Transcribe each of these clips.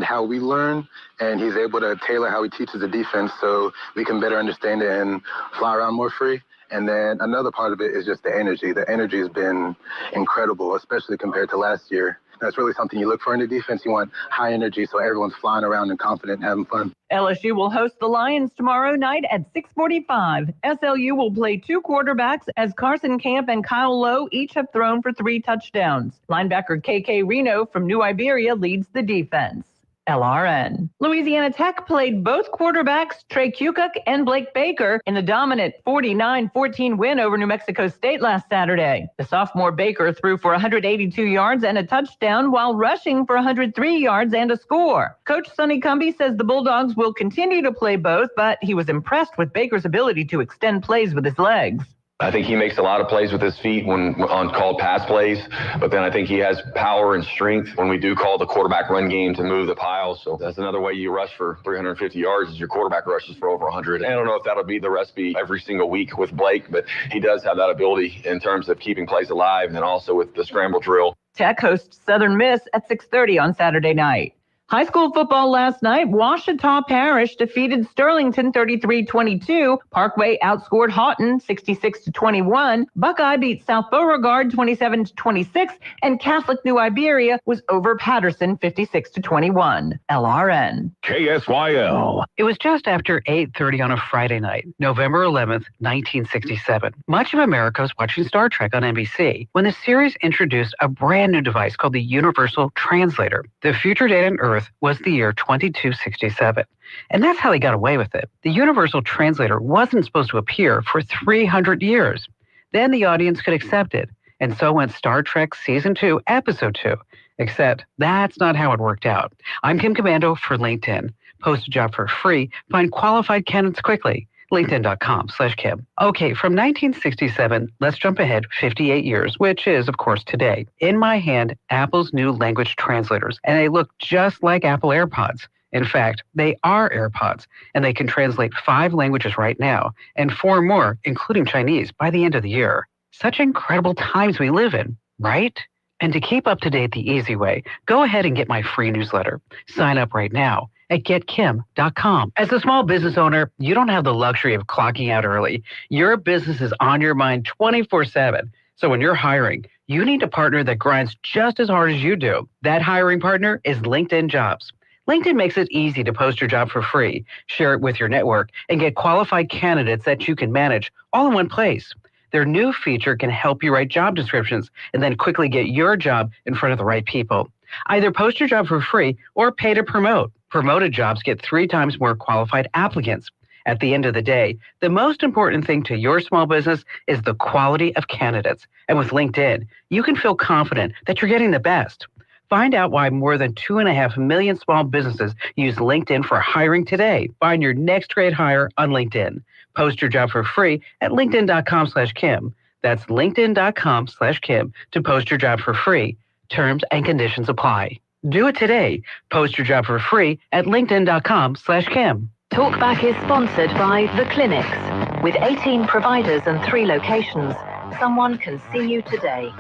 how we learn, and he's able to tailor how he teaches the defense so we can better understand it and fly around more free. And then another part of it is just the energy. The energy has been incredible, especially compared to last year. That's really something you look for in the defense. You want high energy so everyone's flying around and confident and having fun. LSU will host the Lions tomorrow night at 6:45. SLU will play two quarterbacks as Carson Camp and Kyle Lowe each have thrown for 3 touchdowns. Linebacker KK Reno from New Iberia leads the defense. LRN. Louisiana Tech played both quarterbacks, Trey Kukuk and Blake Baker, in the dominant 49-14 win over New Mexico State last Saturday. The sophomore Baker threw for 182 yards and a touchdown while rushing for 103 yards and a score. Coach Sonny Cumbie says the Bulldogs will continue to play both, but he was impressed with Baker's ability to extend plays with his legs. I think he makes a lot of plays with his feet when on called pass plays, but then I think he has power and strength when we do call the quarterback run game to move the pile. So that's another way you rush for 350 yards is your quarterback rushes for over 100. I don't know if that'll be the recipe every single week with Blake, but he does have that ability in terms of keeping plays alive and then also with the scramble drill. Tech hosts Southern Miss at 6:30 on Saturday night. High school football last night, Ouachita Parish defeated Sterlington 33-22. Parkway outscored Houghton 66-21. Buckeye beat South Beauregard 27-26. And Catholic New Iberia was over Patterson 56-21. LRN. KSYL. It was just after 8:30 on a Friday night, November 11th, 1967. Much of America was watching Star Trek on NBC when the series introduced a brand new device called the Universal Translator. The future date on Earth was the year 2267. And that's how they got away with it. The Universal Translator wasn't supposed to appear for 300 years. Then the audience could accept it. And so went Star Trek Season 2, Episode 2. Except that's not how it worked out. I'm Kim Commando for LinkedIn. Post a job for free. Find qualified candidates quickly. LinkedIn.com/Kim. Okay, from 1967, let's jump ahead 58 years, which is, of course, today. In my hand, Apple's new language translators, and they look just like Apple AirPods. In fact, they are AirPods, and they can translate 5 languages right now, and 4 more, including Chinese, by the end of the year. Such incredible times we live in, right? And to keep up to date the easy way, go ahead and get my free newsletter. Sign up right now at getkim.com. As a small business owner, you don't have the luxury of clocking out early. Your business is on your mind 24/7. So when you're hiring, you need a partner that grinds just as hard as you do. That hiring partner is LinkedIn Jobs. LinkedIn makes it easy to post your job for free, share it with your network, and get qualified candidates that you can manage all in one place. Their new feature can help you write job descriptions and then quickly get your job in front of the right people. Either post your job for free or pay to promote. Promoted jobs get 3 times more qualified applicants. At the end of the day, the most important thing to your small business is the quality of candidates. And with LinkedIn, you can feel confident that you're getting the best. Find out why more than 2.5 million small businesses use LinkedIn for hiring today. Find your next great hire on LinkedIn. Post your job for free at linkedin.com/Kim. That's linkedin.com/Kim to post your job for free. Terms and conditions apply. Do it today. Post your job for free at linkedin.com/Kim. Talkback is sponsored by The Clinics. With 18 providers and 3 locations, someone can see you today.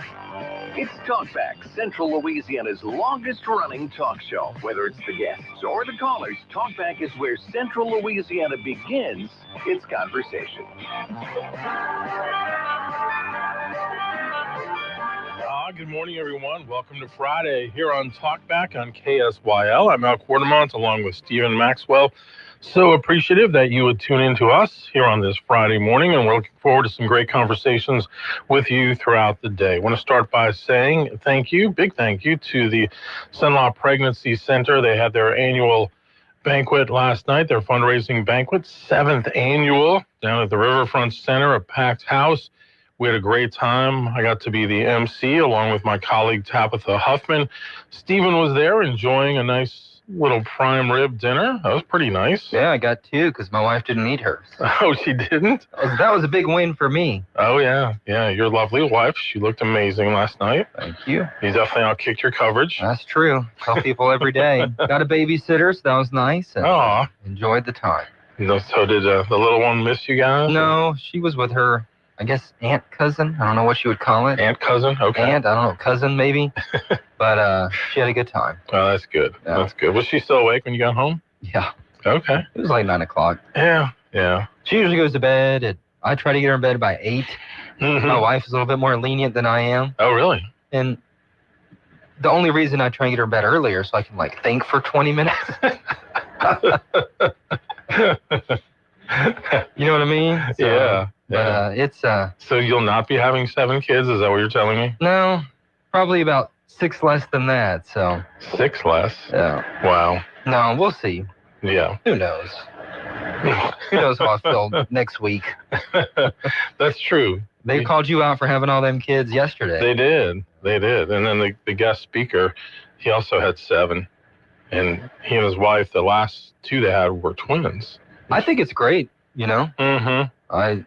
It's Talkback, Central Louisiana's longest-running talk show. Whether it's the guests or the callers, Talkback is where Central Louisiana begins its conversation. Good morning, everyone. Welcome to Friday here on Talkback on KSYL. I'm Al Quartermont along with Stephen Maxwell. So appreciative that you would tune in to us here on this Friday morning, and we're looking forward to some great conversations with you throughout the day. I want to start by saying big thank you to the Cenla Pregnancy Center. They had their annual banquet last night, their fundraising banquet, 7th annual, down at the Riverfront Center, a packed house. We had a great time. I got to be the MC along with my colleague Tabitha Huffman. Stephen was there enjoying a nice little prime rib dinner. That was pretty nice. Yeah, I got 2 because my wife didn't eat hers. Oh, she didn't? That was a big win for me. Oh, yeah. Yeah, your lovely wife. She looked amazing last night. Thank you. You definitely outkicked your coverage. That's true. Tell people every day. Got a babysitter, so that was nice. Aw. Enjoyed the time. So did the little one miss you guys? No, she was with her I guess, aunt cousin. I don't know what you would call it. Aunt cousin? Okay. Aunt, I don't know, cousin maybe. But she had a good time. Oh, that's good. Yeah. That's good. Was she still awake when you got home? Yeah. Okay. It was like 9 o'clock. Yeah. Yeah. She usually goes to bed I try to get her in bed by 8. Mhm. My wife is a little bit more lenient than I am. Oh, really? And the only reason I try and get her in bed earlier is so I can think for 20 minutes. You know what I mean? So, Yeah. But it's So you'll not be having 7 kids? Is that what you're telling me? no, probably about 6 less than that. So 6 less. yeah. Wow. No, we'll see. Yeah. Who knows? Who knows how I feel next week? That's true. They called you out for having all them kids yesterday. They did. They did. And then the guest speaker, he also had 7. And he and his wife, the last 2 they had were twins. I think it's great. Mm-hmm. I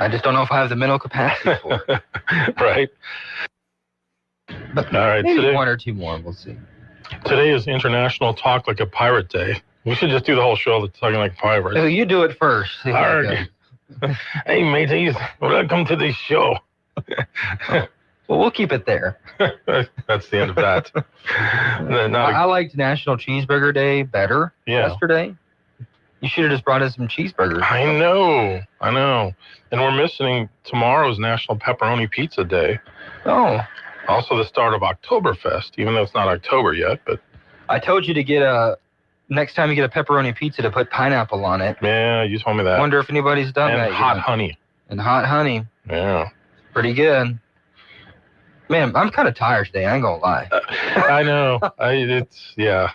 just don't know if I have the mental capacity for it. Right. But All right. maybe Today, 1 or 2 more. We'll see. today is International Talk Like a Pirate Day. We should just do the whole show talking like pirates. So you do it first. See how it Arg. goes. Hey, mateys, welcome to the show. Well, we'll keep it there. That's the end of that. I liked National Cheeseburger Day better yesterday. You should have just brought us some cheeseburgers. I know. And we're missing tomorrow's National Pepperoni Pizza Day. Oh. Also the start of Oktoberfest, even though it's not October yet. But I told you to get next time you get a pepperoni pizza to put pineapple on it. Yeah, you told me that. I wonder if anybody's done that And hot yet. honey. And hot honey. Yeah. Pretty good. Man, I'm kind of tired today. I ain't gonna lie. I know. Yeah.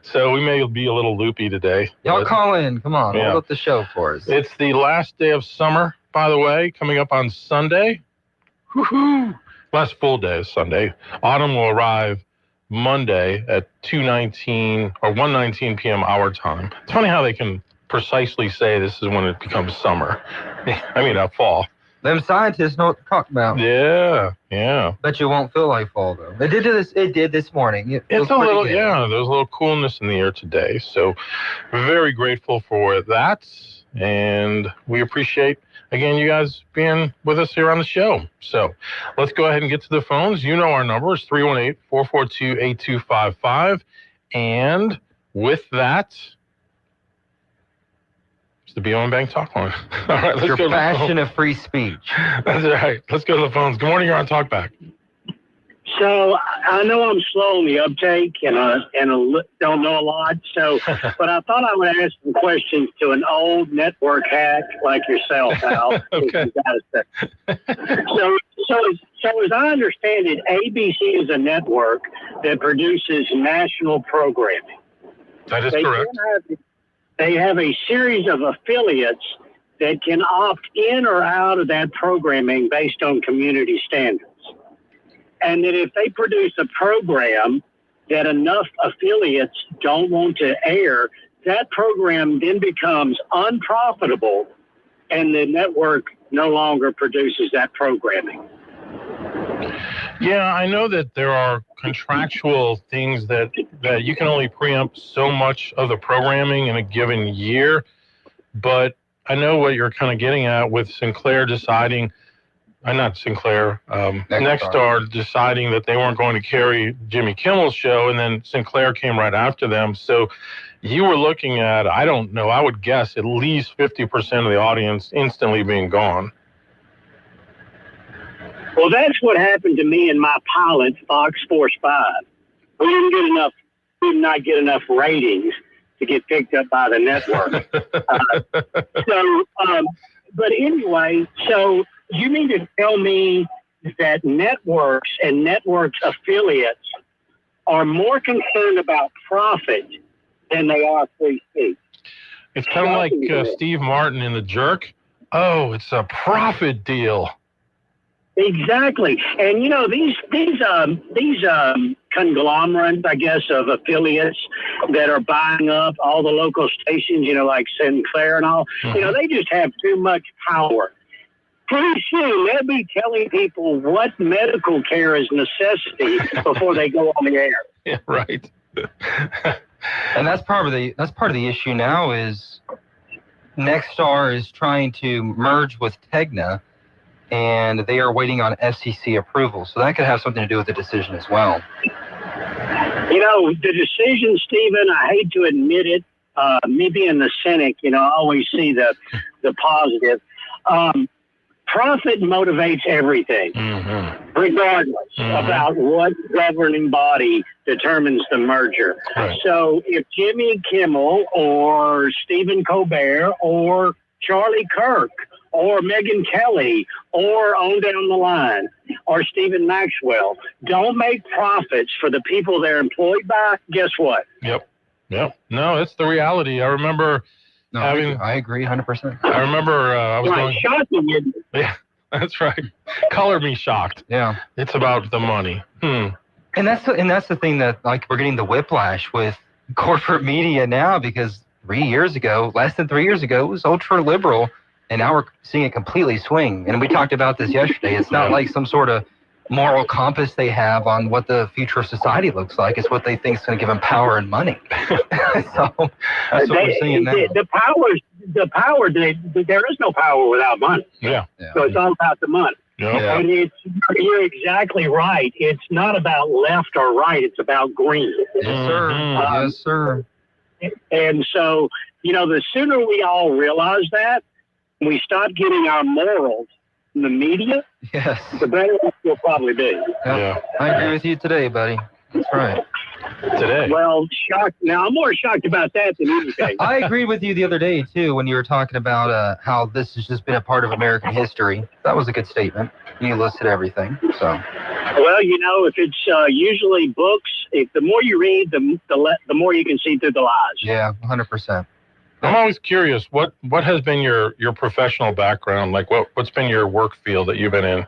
So we may be a little loopy today. Y'all but call in. Come on. Yeah. Hold up the show for us. It's the last day of summer, by the way, coming up on Sunday. Woohoo! Last full day is Sunday. Autumn will arrive Monday at 2:19 or 1:19 p.m. our time. It's funny how they can precisely say this is when it becomes summer. I mean, fall. Them scientists know what to talk about. Yeah. Bet you won't feel like fall though. It did this morning. It feels It's a pretty little, good. there's a little coolness in the air today. So very grateful for that. And we appreciate, again, you guys being with us here on the show. So let's go ahead and get to the phones. You know our number is 318-442-8255. And with that, it's the BOM Bank Talk Line. All right, let's Your go to the passion phone. of free speech. That's right. Let's go to the phones. Good morning, you're on Talkback. So I know I'm slow on the uptake and don't know a lot. So, but I thought I would ask some questions to an old network hack like yourself, Al. Okay. So as I understand it, ABC is a network that produces national programming. That is correct. They have a series of affiliates that can opt in or out of that programming based on community standards. And that if they produce a program that enough affiliates don't want to air, that program then becomes unprofitable and the network no longer produces that programming. Yeah, I know that there are contractual things that you can only preempt so much of the programming in a given year, but I know what you're kind of getting at with Sinclair deciding, not Sinclair, Nexstar deciding that they weren't going to carry Jimmy Kimmel's show, and then Sinclair came right after them. So you were looking at, I don't know, I would guess at least 50% of the audience instantly being gone. Well, that's what happened to me and my pilot, Fox Force 5. We did not get enough ratings to get picked up by the network. But anyway, so you mean to tell me that networks and networks affiliates are more concerned about profit than they are free speech? It's kind of like Steve Martin in The Jerk. Oh, it's a profit deal. Exactly. And, you know, these conglomerates, I guess, of affiliates that are buying up all the local stations, you know, like Sinclair and all, you know, they just have too much power. Pretty soon they'll be telling people what medical care is necessity before they go on the air. Yeah, right. And that's part of the issue now is Nexstar is trying to merge with Tegna, and they are waiting on FCC approval. So that could have something to do with the decision as well. You know, the decision, Stephen, I hate to admit it, me being the cynic, I always see the positive. Profit motivates everything, regardless about what governing body determines the merger. Right. So if Jimmy Kimmel or Stephen Colbert or Charlie Kirk or Megyn Kelly or on down the line or Stephen Maxwell don't make profits for the people they're employed by, guess what? Yep. No, it's the reality. I remember I agree 100%. I remember I was going... Shocking, isn't it? Yeah, that's right. Color me shocked. Yeah. It's about the money. And that's the thing that, like, we're getting the whiplash with corporate media now, because less than 3 years ago, it was ultra liberal, and now we're seeing it completely swing. And we talked about this yesterday. It's not like some sort of moral compass they have on what the future of society looks like. It's what they think is going to give them power and money. So that's what we're seeing now. The power, there is no power without money. Yeah. So it's all about the money. Yeah. And you're exactly right. It's not about left or right. It's about green. Yes, sir. Yes, sir. And so, the sooner we all realize that, we stop getting our morals in the media, yes, the better we'll probably be. Yeah. I agree with you today, buddy. That's right. Today. Well, shocked. Now, I'm more shocked about that than anything. I agreed with you the other day, too, when you were talking about how this has just been a part of American history. That was a good statement. You listed everything, so. Well, if it's usually books, the more you read, the more you can see through the lies. Yeah, 100%. I'm always curious, what has been your professional background? Like, what's been your work field that you've been in?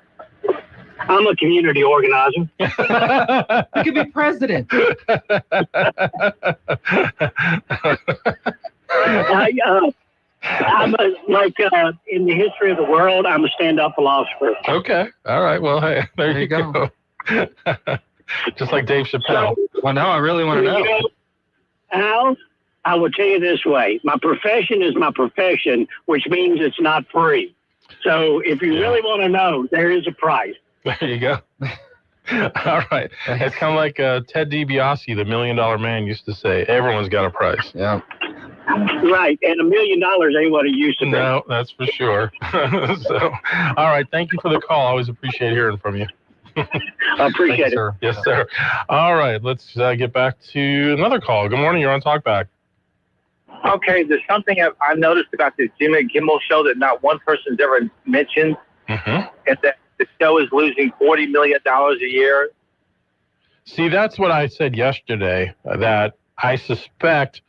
I'm a community organizer. You could be president. I'm in the history of the world, I'm a stand-up philosopher. Okay. All right. Well, hey, there you go. Just like Dave Chappelle. Well, now I really want to know. Al, I will tell you this way. My profession is my profession, which means it's not free. So if you really want to know, there is a price. There you go. All right. It's kind of like Ted DiBiase, the $1 Million Man, used to say, everyone's got a price. Yeah. Right. And $1 million ain't what it used to be. No, that's for sure. So, all right. Thank you for the call. I always appreciate hearing from you. I appreciate it. Sir. Yes, sir. All right. Let's get back to another call. Good morning. You're on Talkback. Okay, there's something I've noticed about this Jimmy Kimmel show that not one person's ever mentioned, and that the show is losing $40 million a year. See, that's what I said yesterday, that I suspect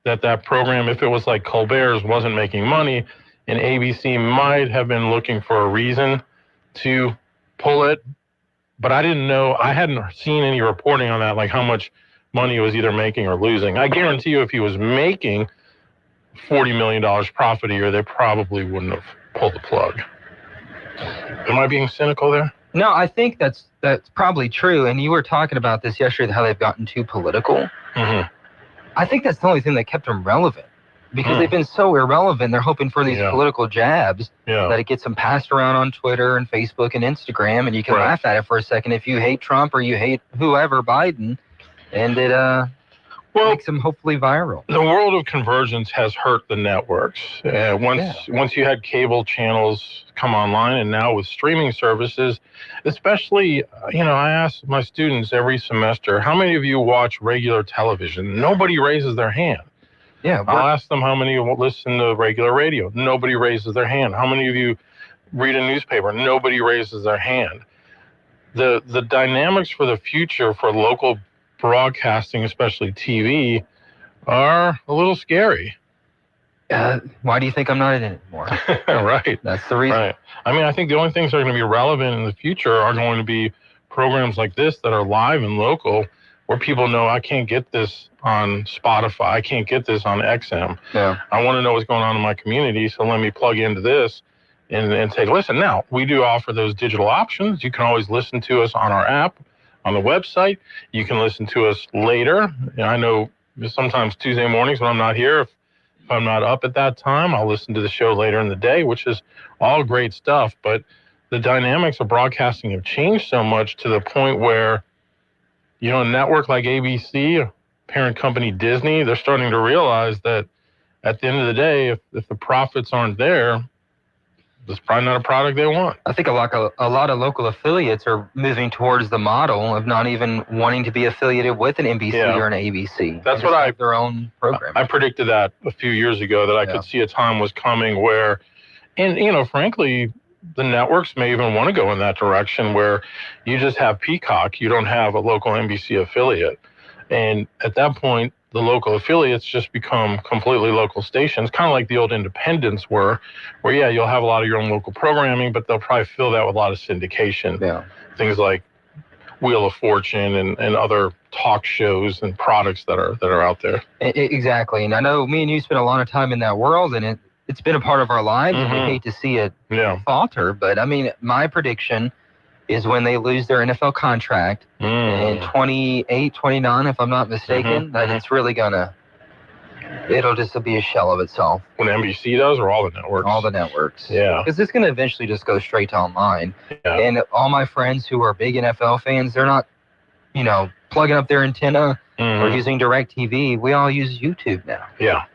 that program, if it was like Colbert's, wasn't making money, and ABC might have been looking for a reason to pull it, but I didn't know, I hadn't seen any reporting on that, like how much money it was either making or losing. I guarantee you if he was making $40 million profit a year, they probably wouldn't have pulled the plug. Am I being cynical there? No, I think that's probably true. And you were talking about this yesterday, how they've gotten too political. I think that's the only thing that kept them relevant, because they've been so irrelevant. They're hoping for these political jabs that it gets them passed around on Twitter and Facebook and Instagram, and you can laugh at it for a second if you hate Trump or you hate whoever, Biden, and it makes them hopefully viral. The world of convergence has hurt the networks. Once you had cable channels come online, and now with streaming services, especially, I ask my students every semester, how many of you watch regular television? Nobody raises their hand. Yeah, I'll ask them how many listen to regular radio. Nobody raises their hand. How many of you read a newspaper? Nobody raises their hand. The dynamics for the future for local broadcasting, especially TV, are a little scary. Why do you think I'm not in it anymore? Right. That's the reason. Right. I mean, I think the only things that are going to be relevant in the future are going to be programs like this that are live and local, where people know I can't get this on Spotify. I can't get this on XM. Yeah. I want to know what's going on in my community, so let me plug into this and take a listen. Now, we do offer those digital options. You can always listen to us on our app, on the website. You can listen to us later. I know sometimes Tuesday mornings when I'm not here, if If I'm not up at that time, I'll listen to the show later in the day, which is all great stuff. But the dynamics of broadcasting have changed so much to the point where, you know, a network like ABC, parent company Disney, they're starting to realize that at the end of the day, if the profits aren't there, it's probably not a product they want. I think a lot of local affiliates are moving towards the model of not even wanting to be affiliated with an NBC or an ABC. That's what I their own program. I predicted that a few years ago, that I could see a time was coming where, and you know, frankly, the networks may even want to go in that direction where you just have Peacock, you don't have a local NBC affiliate. And at that point, the local affiliates just become completely local stations, kind of like the old independents were, where, yeah, you'll have a lot of your own local programming, but they'll probably fill that with a lot of syndication. Yeah. Things like Wheel of Fortune and other talk shows and products that are out there. Exactly. And I know me and you spent a lot of time in that world, and it's been a part of our lives, and we hate to see it falter. But, I mean, my prediction is when they lose their NFL contract in 28, 29, if I'm not mistaken, that it's really it'll just be a shell of itself. When NBC does, or all the networks? All the networks. Yeah. Because it's going to eventually just go straight to online. Yeah. And all my friends who are big NFL fans, they're not, you know, plugging up their antenna or using DirecTV. We all use YouTube now. Yeah.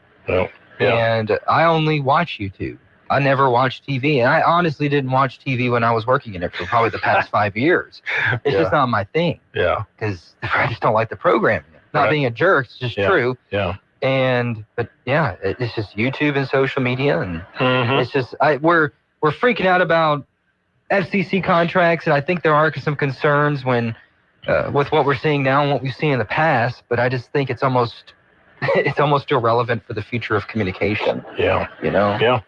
And I only watch YouTube. I never watched TV, and I honestly didn't watch TV when I was working in it for probably the past 5 years. It's just not my thing. Yeah. Because I just don't like the programming. Not being a jerk, it's just true. Yeah. But yeah, it's just YouTube and social media, and it's just we're freaking out about FCC contracts, and I think there are some concerns when with what we're seeing now and what we've seen in the past. But I just think it's almost irrelevant for the future of communication. Yeah. You know? Yeah.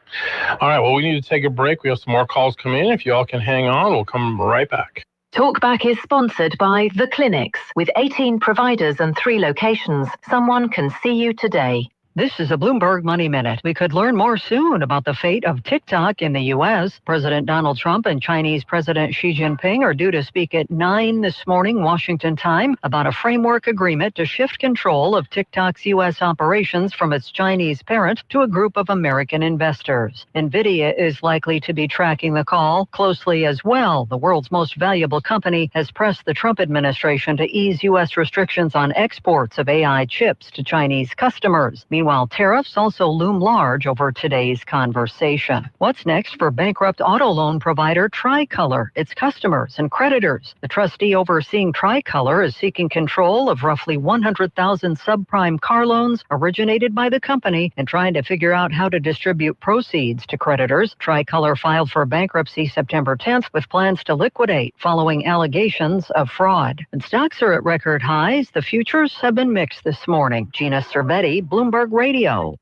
All right. Well, we need to take a break. We have some more calls coming in. If you all can hang on, we'll come right back. Talkback is sponsored by The Clinics. With 18 providers and 3 locations, someone can see you today. This is a Bloomberg Money Minute. We could learn more soon about the fate of TikTok in the U.S. President Donald Trump and Chinese President Xi Jinping are due to speak at 9 this morning, Washington time, about a framework agreement to shift control of TikTok's U.S. operations from its Chinese parent to a group of American investors. NVIDIA is likely to be tracking the call closely as well. The world's most valuable company has pressed the Trump administration to ease U.S. restrictions on exports of AI chips to Chinese customers. Meanwhile, tariffs also loom large over today's conversation. What's next for bankrupt auto loan provider Tricolor, its customers and creditors? The trustee overseeing Tricolor is seeking control of roughly 100,000 subprime car loans originated by the company and trying to figure out how to distribute proceeds to creditors. Tricolor filed for bankruptcy September 10th with plans to liquidate following allegations of fraud. And stocks are at record highs. The futures have been mixed this morning. Gina Cervetti, Bloomberg Radio.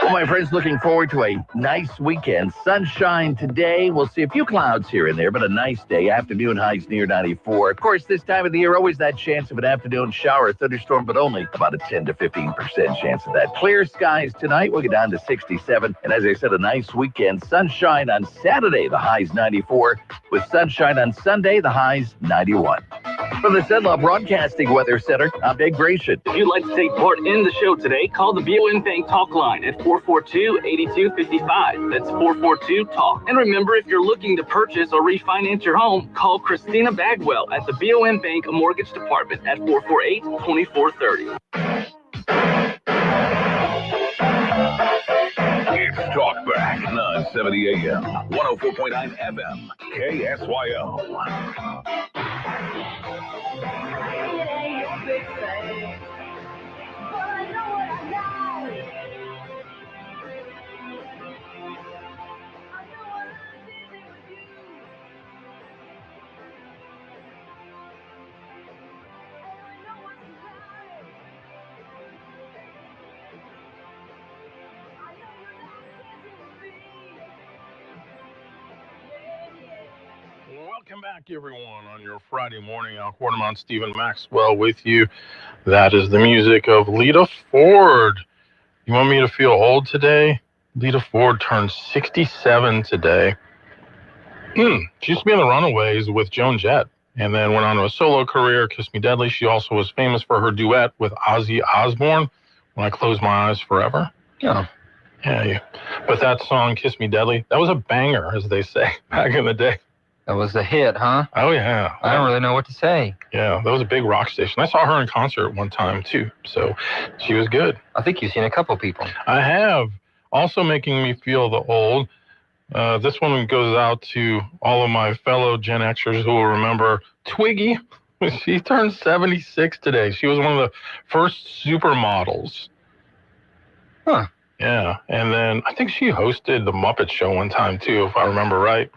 Well, my friends, looking forward to a nice weekend. Sunshine today. We'll see a few clouds here and there, but a nice day. Afternoon highs near 94. Of course, this time of the year, always that chance of an afternoon shower or thunderstorm, but only about a 10 to 15% chance of that. Clear skies tonight. We'll get down to 67. And as I said, a nice weekend. Sunshine on Saturday, the highs 94. With sunshine on Sunday, the highs 91. From the Cenlaw Broadcasting Weather Center, I'm Dave Gratian. If you'd like to take part in the show today, call the BOM Bank Talk line at 442-8255. That's 442-TALK. And remember, if you're looking to purchase or refinance your home, call Christina Bagwell at the BOM Bank Mortgage Department at 448-2430. It's Talkback, 970 AM, 104.9 FM, KSYO. Welcome back, everyone, on your Friday morning. Al Quartermont, Stephen Maxwell with you. That is the music of Lita Ford. You want me to feel old today? Lita Ford turned 67 today. She used to be in the Runaways with Joan Jett and then went on to a solo career, Kiss Me Deadly. She also was famous for her duet with Ozzy Osbourne, When I Close My Eyes Forever. Yeah. Yeah. But that song, Kiss Me Deadly, that was a banger, as they say, back in the day. That was a hit, huh? Oh, yeah. I don't really know what to say. Yeah, that was a big rock station. I saw her in concert one time, too. So she was good. I think you've seen a couple people. I have. Also making me feel the old. This one goes out to all of my fellow Gen Xers who will remember Twiggy. She turned 76 today. She was one of the first supermodels. Huh. Yeah, and then I think she hosted the Muppet Show one time, too, if I remember right.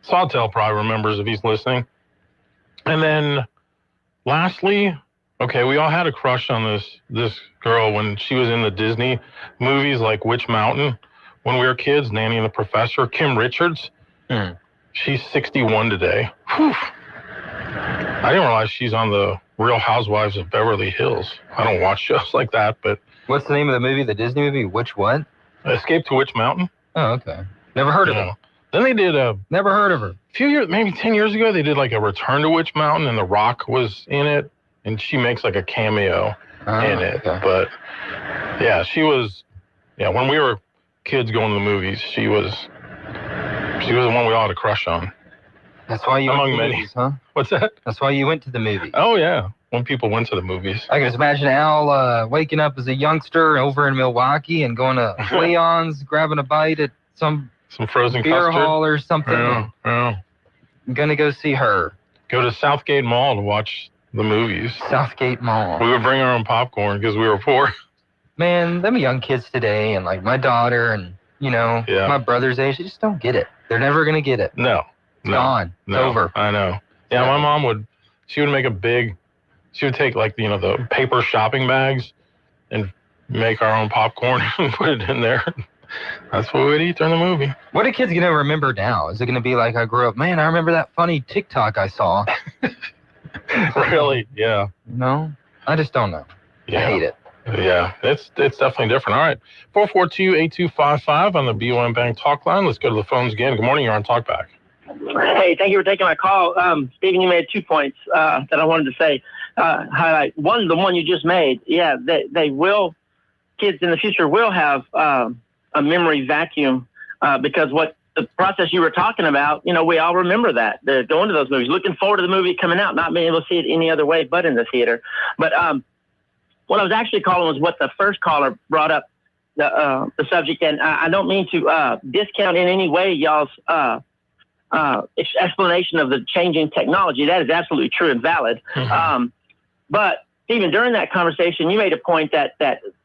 Sawtell probably remembers if he's listening. And then lastly, okay, we all had a crush on this girl when she was in the Disney movies like Witch Mountain when we were kids, Nanny and the Professor. Kim Richards. She's 61 today. Whew. I didn't realize she's on the Real Housewives of Beverly Hills. I don't watch shows like that, but... What's the name of the movie, the Disney movie? Which what? Escape to Witch Mountain. Oh, okay. Never heard of it. Then they did Never heard of her. A few years, maybe 10 years ago, they did like a Return to Witch Mountain, and The Rock was in it, and she makes like a cameo in it. Okay. But yeah, she was, when we were kids going to the movies, she was the one we all had a crush on. That's why you went to the many movies, huh? What's that? That's why you went to the movies. Oh, yeah. When people went to the movies. I can just imagine Al waking up as a youngster over in Milwaukee and going to Leon's, grabbing a bite at some frozen beer custard hall or something. Yeah. I'm going to go see her. Go to Southgate Mall to watch the movies. Southgate Mall. We would bring our own popcorn because we were poor. Man, them young kids today and like my daughter and, my brother's age, they just don't get it. They're never going to get it. No. Gone. It's over. I know. Yeah, my mom would take like, the paper shopping bags and make our own popcorn and put it in there. That's what we'd eat during the movie. What are kids going to remember now? Is it going to be like I grew up, man, I remember that funny TikTok I saw. Really? Yeah. No, I just don't know. Yeah. I hate it. Yeah, it's definitely different. All right, 442-8255 on the BOM Bank talk line. Let's go to the phones again. Good morning, you're on Talkback. Hey, thank you for taking my call. Stephen, you made 2 points that I wanted to say, highlight. One, the one you just made. Yeah, they will, kids in the future will have a memory vacuum because what the process you were talking about, we all remember that. They're going to those movies, looking forward to the movie coming out, not being able to see it any other way but in the theater. But what I was actually calling was what the first caller brought up, the subject, and I don't mean to discount in any way y'all's explanation of the changing technology. That is absolutely true and valid. Mm-hmm. But Stephen, during that conversation, you made a point that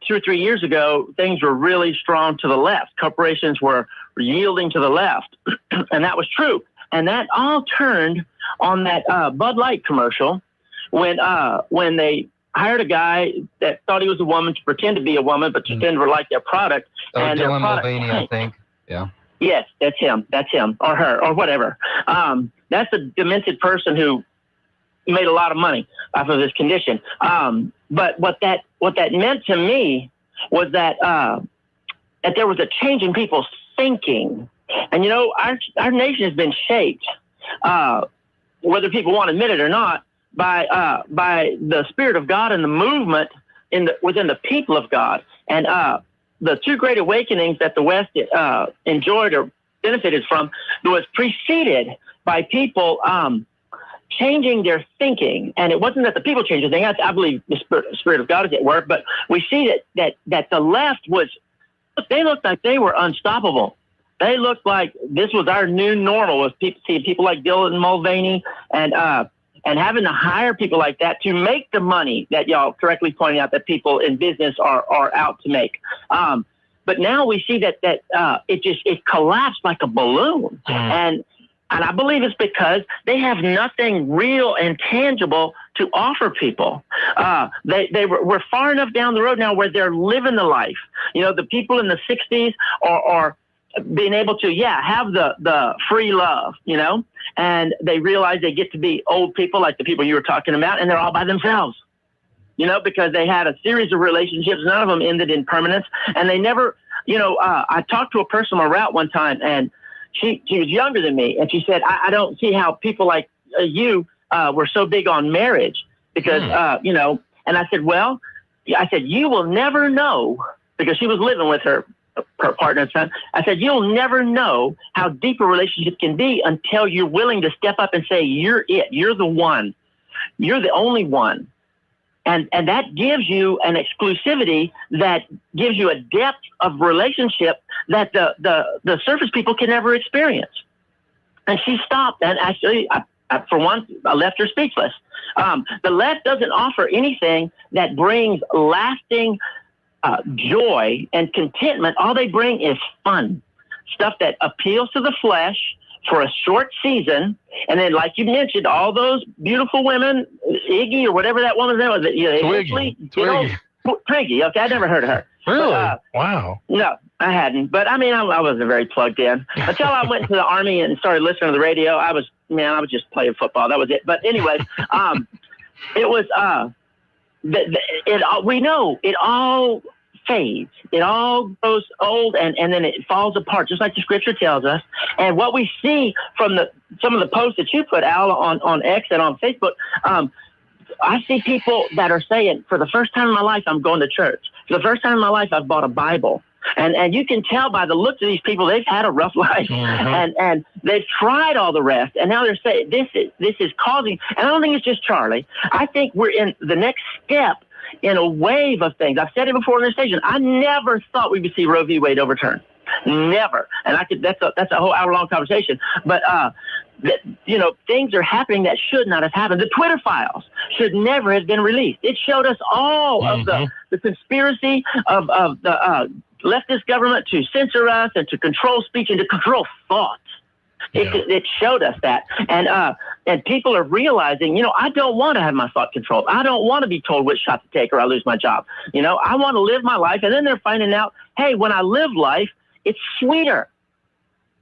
2 or 3 years ago, things were really strong to the left. Corporations were yielding to the left, and that was true. And that all turned on that Bud Light commercial when they hired a guy that thought he was a woman to pretend to be a woman, but pretend to like their product. And Dylan their product Mulvaney, I think. Yeah. Yes, that's him, or her, or whatever. That's a demented person who made a lot of money off of this condition. But what that meant to me was that there was a change in people's thinking. And our nation has been shaped, whether people want to admit it or not, by the Spirit of God and the movement within the people of God. And the 2 great awakenings that the West enjoyed or benefited from was preceded by people changing their thinking. And it wasn't that the people changed their thinking. I believe the Spirit of God is at work, but we see that the left they looked like they were unstoppable. They looked like this was our new normal, was seeing people like Dylan Mulvaney and having to hire people like that to make the money that y'all correctly pointed out that people in business are out to make. But now we see that it collapsed like a balloon. And I believe it's because they have nothing real and tangible to offer people. We're far enough down the road now where they're living the life. The people in the 60s are being able to, have the free love, and they realize they get to be old people like the people you were talking about, and they're all by themselves, because they had a series of relationships. None of them ended in permanence, and they never, I talked to a person on my route one time, and she was younger than me, and she said, I don't see how people like you were so big on marriage because, and I said, well, I said, you will never know, because she was living with her partner and son. I said, you'll never know how deep a relationship can be until you're willing to step up and say, you're it. You're the one. You're the only one. And that gives you an exclusivity that gives you a depth of relationship that the surface people can never experience. And she stopped. And actually, for one, I left her speechless. The left doesn't offer anything that brings lasting joy and contentment. All they bring is fun, stuff that appeals to the flesh for a short season. And then, like you mentioned, all those beautiful women, Iggy or whatever that woman's name was, Twiggy. Okay, I never heard of her. Really? But, wow. No, I hadn't. But I mean, I wasn't very plugged in until I went to the Army and started listening to the radio. I was just playing football. That was it. But anyways, it was we know it all fades. It all grows old and then it falls apart, just like the scripture tells us. And what we see from some of the posts that you put, Al, on X and on Facebook, I see people that are saying, for the first time in my life, I'm going to church. For the first time in my life, I've bought a Bible. And you can tell by the looks of these people, they've had a rough life, and they've tried all the rest. And now they're saying this is causing, and I don't think it's just Charlie. I think we're in the next step in a wave of things. I've said it before on this station. I never thought we would see Roe v. Wade overturned. Never. And that's a whole hour-long conversation. But things are happening that should not have happened. The Twitter files should never have been released. It showed us all of the conspiracy of the leftist government to censor us and to control speech and to control thought. It showed us that. And people are realizing, I don't want to have my thought controlled. I don't want to be told which shot to take or I lose my job. I want to live my life. And then they're finding out, hey, when I live life, it's sweeter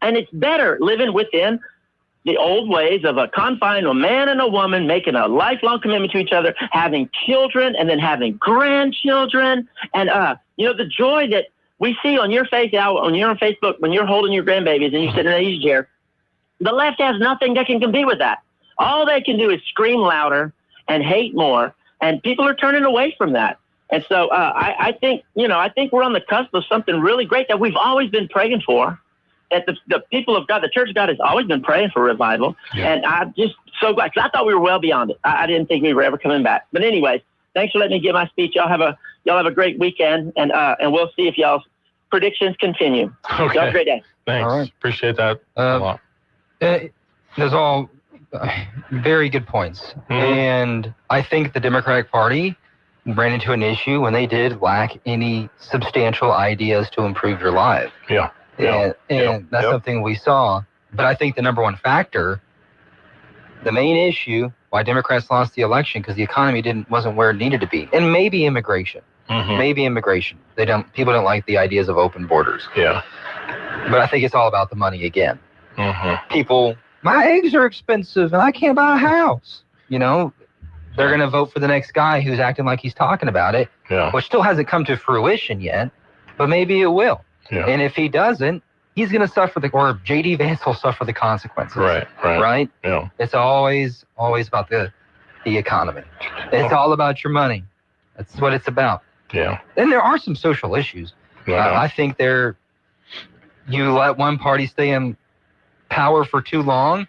and it's better living within the old ways of a confined, a man and a woman making a lifelong commitment to each other, having children and then having grandchildren. And, the joy that we see on your face, Al, when you're on Facebook, when you're holding your grandbabies and you sit in an easy chair, the left has nothing that can compete with that. All they can do is scream louder and hate more, and people are turning away from that. And so I think we're on the cusp of something really great that we've always been praying for, that the people of God, the Church of God has always been praying for revival. Yeah. And I'm just so glad, because I thought we were well beyond it. I didn't think we were ever coming back. But anyways, thanks for letting me give my speech. Y'all have a great weekend, and we'll see if y'all's predictions continue. Okay. Y'all have a great day. Thanks. All right. Appreciate that a lot. There's all very good points. And I think the Democratic Party ran into an issue when they did lack any substantial ideas to improve your life. Yeah. And that's something we saw. But I think the number one factor, the main issue why Democrats lost the election, because the economy wasn't where it needed to be. And maybe immigration. Maybe immigration. People don't like the ideas of open borders. Yeah. But I think it's all about the money again. People, my eggs are expensive and I can't buy a house. They're going to vote for the next guy who's acting like he's talking about it, which still hasn't come to fruition yet, but maybe it will. Yeah. And if he doesn't, he's going to suffer or J.D. Vance will suffer the consequences. Right? Yeah. It's always about the economy. It's all about your money. That's what it's about. Yeah. And there are some social issues. I think you let one party stay in power for too long,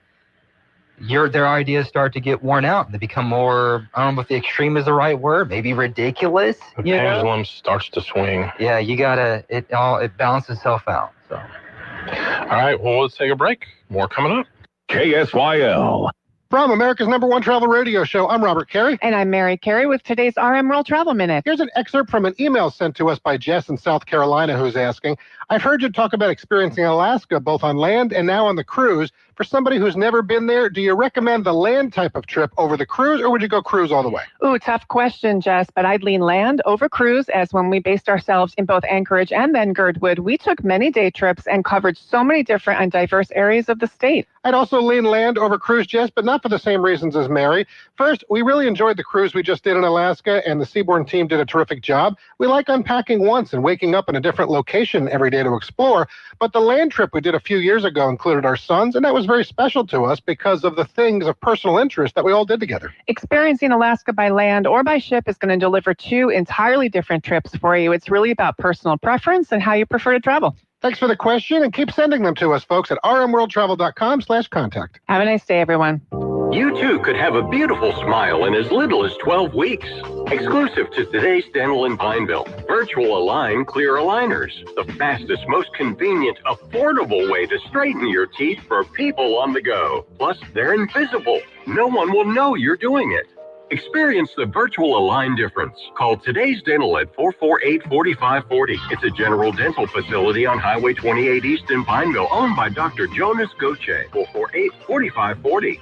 their ideas start to get worn out. They become more, I don't know if the extreme is the right word, maybe ridiculous. The pendulum starts to swing. Yeah, it balances itself out. So. All right, well, let's take a break. More coming up. KSYL. From America's #1 travel radio show, I'm Robert Carey. And I'm Mary Carey with today's RM World Travel Minute. Here's an excerpt from an email sent to us by Jess in South Carolina, who's asking, I've heard you talk about experiencing Alaska both on land and now on the cruise. For somebody who's never been there, do you recommend the land type of trip over the cruise, or would you go cruise all the way? Ooh, tough question, Jess, but I'd lean land over cruise, as when we based ourselves in both Anchorage and then Girdwood, we took many day trips and covered so many different and diverse areas of the state. I'd also lean land over cruise, Jess, but not for the same reasons as Mary. First, we really enjoyed the cruise we just did in Alaska, and the Seabourn team did a terrific job. We like unpacking once and waking up in a different location every day to explore, but the land trip we did a few years ago included our sons, and that was very special to us because of the things of personal interest that we all did together. Experiencing Alaska by land or by ship is going to deliver two entirely different trips for you. It's really about personal preference and how you prefer to travel. Thanks for the question, and keep sending them to us, folks, at rmworldtravel.com/contact. Have a nice day, everyone. You too could have a beautiful smile in as little as 12 weeks. Exclusive to Today's Dental in Pineville. Virtual Align Clear Aligners. The fastest, most convenient, affordable way to straighten your teeth for people on the go. Plus, they're invisible. No one will know you're doing it. Experience the virtual Align difference. Call Today's Dental at 448-4540. It's a general dental facility on Highway 28 East in Pineville, owned by Dr. Jonas Goche. 448-4540.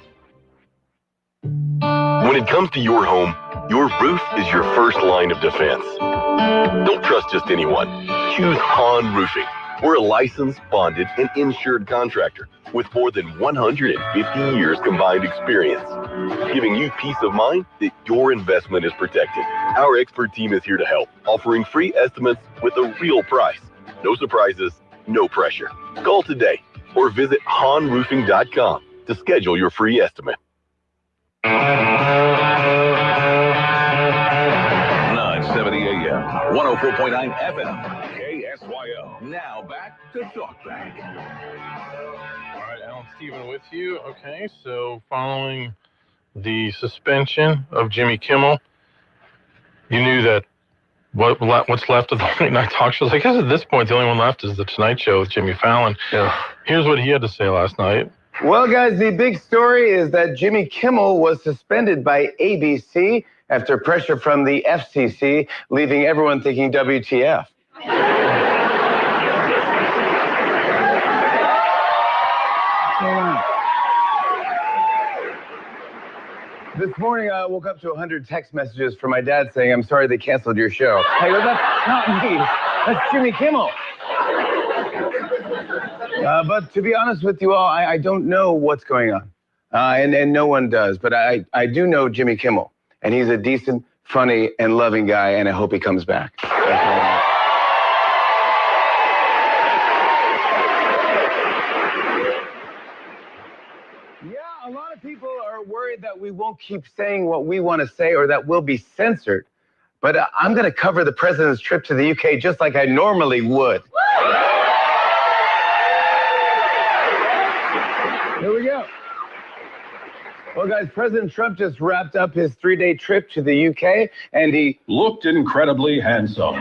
When it comes to your home, your roof is your first line of defense. Don't trust just anyone. Choose Hahn Roofing. We're a licensed, bonded, and insured contractor with more than 150 years combined experience, giving you peace of mind that your investment is protected. Our expert team is here to help, offering free estimates with a real price. No surprises, no pressure. Call today or visit HahnRoofing.com to schedule your free estimate. 970 AM, 104.9 FM, KSYO. Now back to Talkback. All right, Alan Stephen with you. Okay, so following the suspension of Jimmy Kimmel, you knew that what's left of the late night talk shows. I guess at this point, the only one left is the Tonight Show with Jimmy Fallon. Here's what he had to say last night. Well, guys, the big story is that Jimmy Kimmel was suspended by ABC after pressure from the FCC, leaving everyone thinking WTF. This morning, I woke up to 100 text messages from my dad saying, "I'm sorry they canceled your show." I go, "That's not me. That's Jimmy Kimmel." But to be honest with you all, I don't know what's going on. And no one does. But I do know Jimmy Kimmel. And he's a decent, funny, and loving guy. And I hope he comes back. Yeah, a lot of people are worried that we won't keep saying what we want to say or that we'll be censored. But I'm going to cover the president's trip to the UK just like I normally would. Here we go. Well, guys, President Trump just wrapped up his 3-day trip to the UK, and he looked incredibly handsome.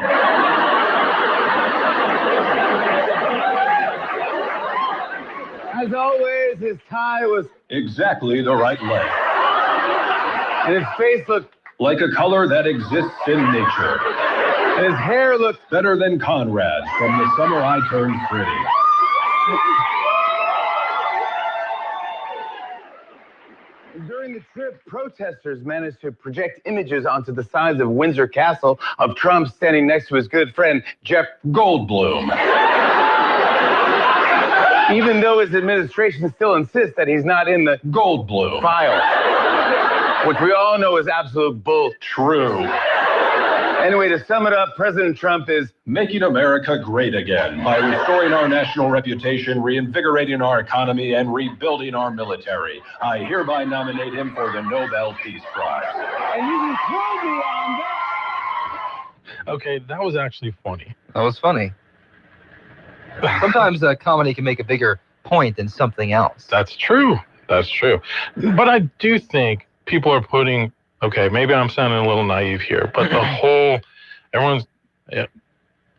As always, his tie was exactly the right length. And his face looked like a color that exists in nature. And his hair looked better than Conrad from The Summer I Turned Pretty. During the trip, protesters managed to project images onto the sides of Windsor Castle of Trump standing next to his good friend, Jeff Goldblum. Even though his administration still insists that he's not in the Goldblum file, which we all know is absolute bull. True. Anyway, to sum it up, President Trump is making America great again by restoring our national reputation, reinvigorating our economy, and rebuilding our military. I hereby nominate him for the Nobel Peace Prize. And you can quote me on that. Okay, that was actually funny. That was funny. Sometimes comedy can make a bigger point than something else. That's true. That's true. But I do think people are putting, okay, maybe I'm sounding a little naive here, but a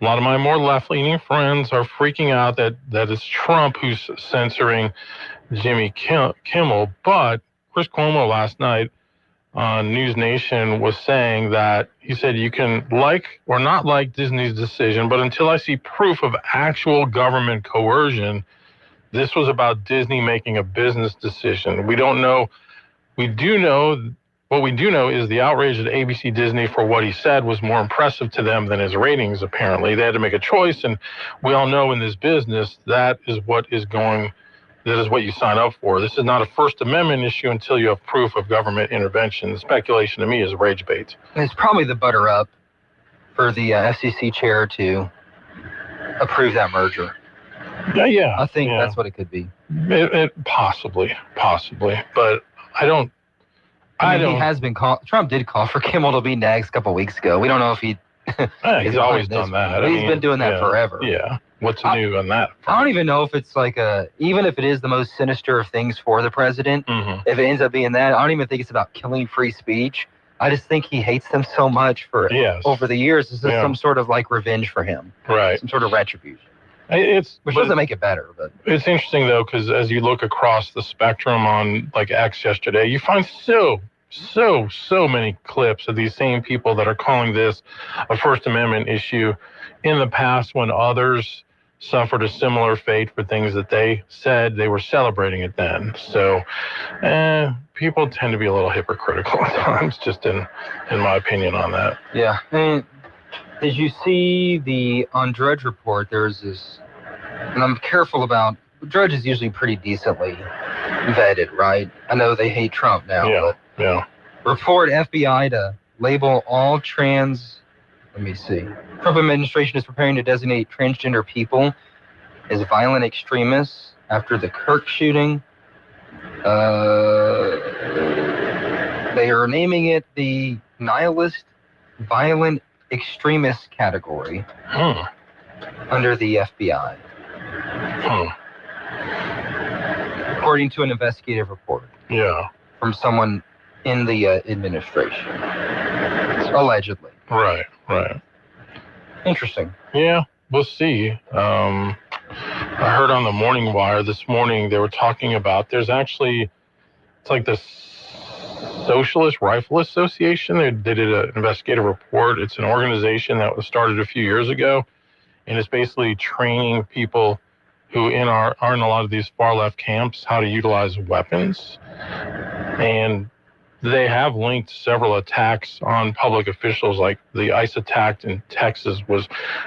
lot of my more left-leaning friends are freaking out that it's Trump who's censoring Jimmy Kimmel. But Chris Cuomo last night on News Nation was saying that he said you can like or not like Disney's decision, but until I see proof of actual government coercion, this was about Disney making a business decision. We don't know. What we do know is the outrage at ABC Disney for what he said was more impressive to them than his ratings, apparently. They had to make a choice, and we all know in this business that is what you sign up for. This is not a First Amendment issue until you have proof of government intervention. The speculation to me is rage bait. It's probably the butter up for the FCC chair to approve that merger. Yeah. I think that's what it could be. It possibly, but I don't. He has been Trump did call for Kimmel to be next a couple weeks ago. We don't know if he. He's always done that. He's been doing that forever. Yeah. What's new on that? I don't even know if it's like even if it is the most sinister of things for the president, if it ends up being that, I don't even think it's about killing free speech. I just think he hates them so much for over the years. This is some sort of like revenge for him. Right. Some sort of retribution. Which doesn't make it better, but it's interesting though, because as you look across the spectrum on like X yesterday, you find so many clips of these same people that are calling this a First Amendment issue in the past when others suffered a similar fate for things that they said. They were celebrating it then. So people tend to be a little hypocritical at times, just in my opinion on that. Yeah. And as you see on Drudge Report, there's this, and I'm careful about, Drudge is usually pretty decently vetted, right? I know they hate Trump now, but report FBI to label all trans, let me see. Trump administration is preparing to designate transgender people as violent extremists after the Kirk shooting. They are naming it the nihilist violent extremist category under the FBI. According to an investigative report. Yeah. From someone in the administration. Allegedly. Right. Interesting. Yeah, we'll see. I heard on the Morning Wire this morning, they were talking about, it's like the Socialist Rifle Association. They did an investigative report. It's an organization that was started a few years ago, and it's basically training people who are in a lot of these far left camps how to utilize weapons. And they have linked several attacks on public officials, like the ICE attack in Texas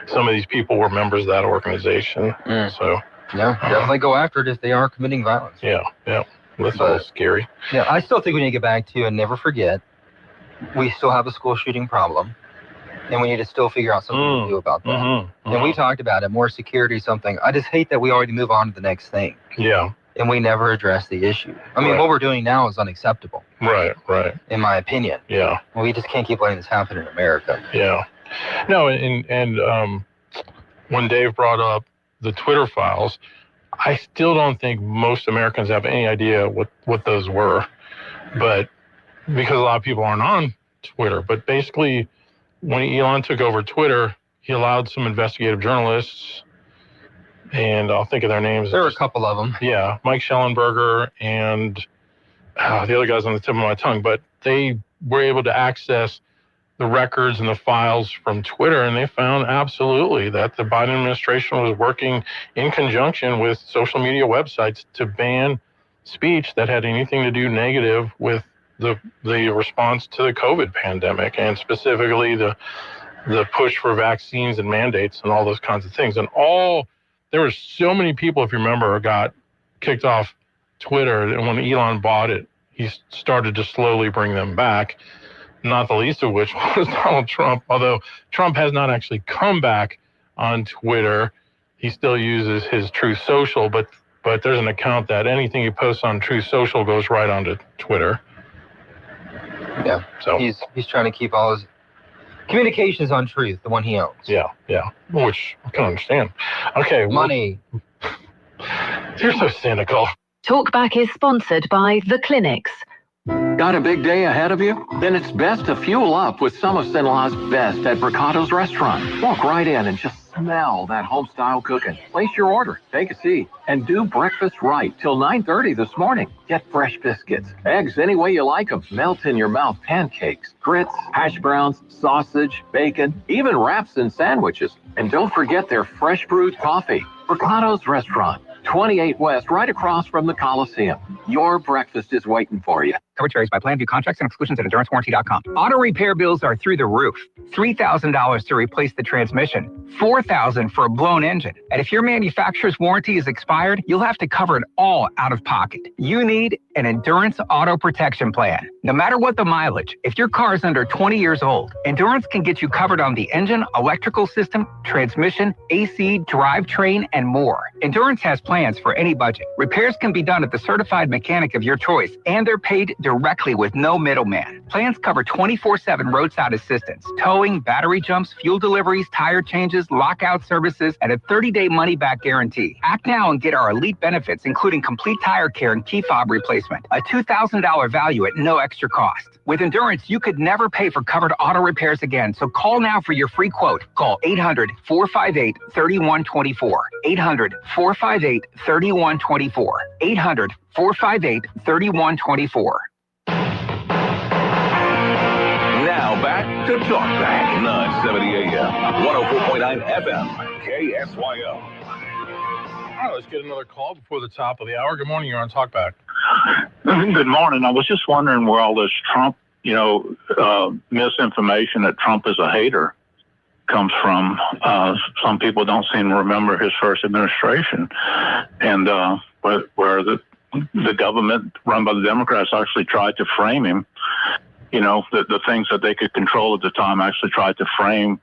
some of these people were members of that organization. So definitely go after it if they are committing violence. Yeah. That's a little scary. Yeah, I still think we need to get back to and never forget, we still have a school shooting problem. And we need to still figure out something to do about that. And we talked about it, more security, something. I just hate that we already move on to the next thing. Yeah. And we never address the issue. I mean, what we're doing now is unacceptable. Right. In my opinion. Yeah. We just can't keep letting this happen in America. Yeah. No, and when Dave brought up the Twitter files, I still don't think most Americans have any idea what those were. But because a lot of people aren't on Twitter. But basically, when Elon took over Twitter, he allowed some investigative journalists, and I'll think of their names. There were a couple of them. Yeah, Mike Schellenberger and the other guy's on the tip of my tongue, but they were able to access the records and the files from Twitter, and they found absolutely that the Biden administration was working in conjunction with social media websites to ban speech that had anything to do negative with the response to the COVID pandemic, and specifically the push for vaccines and mandates and all those kinds of things. And there were so many people, if you remember, got kicked off Twitter, and when Elon bought it, he started to slowly bring them back, not the least of which was Donald Trump. Although Trump has not actually come back on Twitter, he still uses his Truth Social, but there's an account that anything he posts on Truth Social goes right onto Twitter. Yeah, so he's trying to keep all his communications on Truth, the one he owns. Yeah, which I can understand. Okay. Money. You're so cynical. Talkback is sponsored by The Clinics. Got a big day ahead of you? Then it's best to fuel up with some of Sinlaw's best at Bricato's restaurant. Walk right in and just smell that home-style cooking. Place your order, take a seat, and do breakfast right till 9:30 this morning. Get fresh biscuits, eggs any way you like them, melt-in-your-mouth pancakes, grits, hash browns, sausage, bacon, even wraps and sandwiches. And don't forget their fresh brewed coffee. Bricato's Restaurant, 28 West, right across from the Coliseum. Your breakfast is waiting for you. Coverage varies by plan. View contracts and exclusions at EnduranceWarranty.com. Auto repair bills are through the roof. $3,000 to replace the transmission, $4,000 for a blown engine. And if your manufacturer's warranty is expired, you'll have to cover it all out of pocket. You need an Endurance Auto Protection Plan. No matter what the mileage, if your car is under 20 years old, Endurance can get you covered on the engine, electrical system, transmission, AC, drivetrain, and more. Endurance has plans for any budget. Repairs can be done at the certified mechanic of your choice, and they're paid directly with no middleman. Plans cover 24/7 roadside assistance, towing, battery jumps, fuel deliveries, tire changes, lockout services, and a 30-day money-back guarantee. Act now and get our elite benefits, including complete tire care and key fob replacement, a $2,000 value at no extra cost. With Endurance, you could never pay for covered auto repairs again, so call now for your free quote. Call 800-458-3124. 800-458-3124. 800-458-3124. Now back to Talkback, 970 AM, 104.9 FM, KSYO. All right, let's get another call before the top of the hour. Good morning. You're on Talkback. Good morning. I was just wondering where all this Trump, misinformation that Trump is a hater comes from. Some people don't seem to remember his first administration, and where the government run by the Democrats actually tried to frame him. The things that they could control at the time actually tried to frame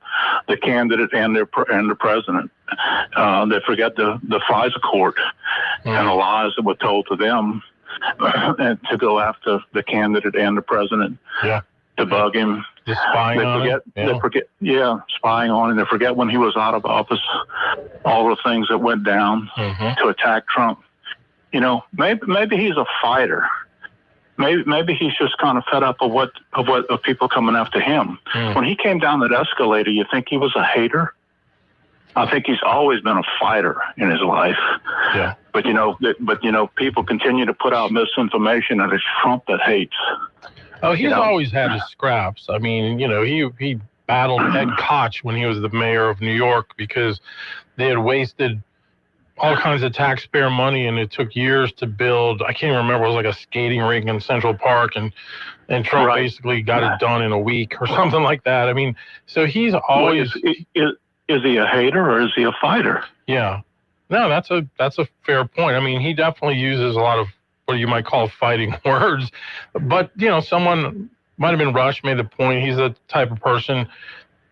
the candidate and the president. They forget the FISA court and the lies that were told to them and to go after the candidate and the president to bug him. Spying on him. They forget, spying on him. They forget when he was out of office, all the things that went down to attack Trump. Maybe he's a fighter. Maybe he's just kind of fed up of people coming after him. When he came down that escalator, you think he was a hater? I think he's always been a fighter in his life. Yeah. But people continue to put out misinformation that it's Trump that hates. Oh, he's always had his scraps. I mean, he battled Ed Koch when he was the mayor of New York because they had wasted all kinds of taxpayer money, and it took years to build. I can't even remember. It was like a skating rink in Central Park, and Trump basically got it done in a week or something like that. I mean, so he's always. Is he a hater or is he a fighter? Yeah, no, that's a fair point. I mean, he definitely uses a lot of what you might call fighting words, but someone might have been Rush made the point. He's the type of person.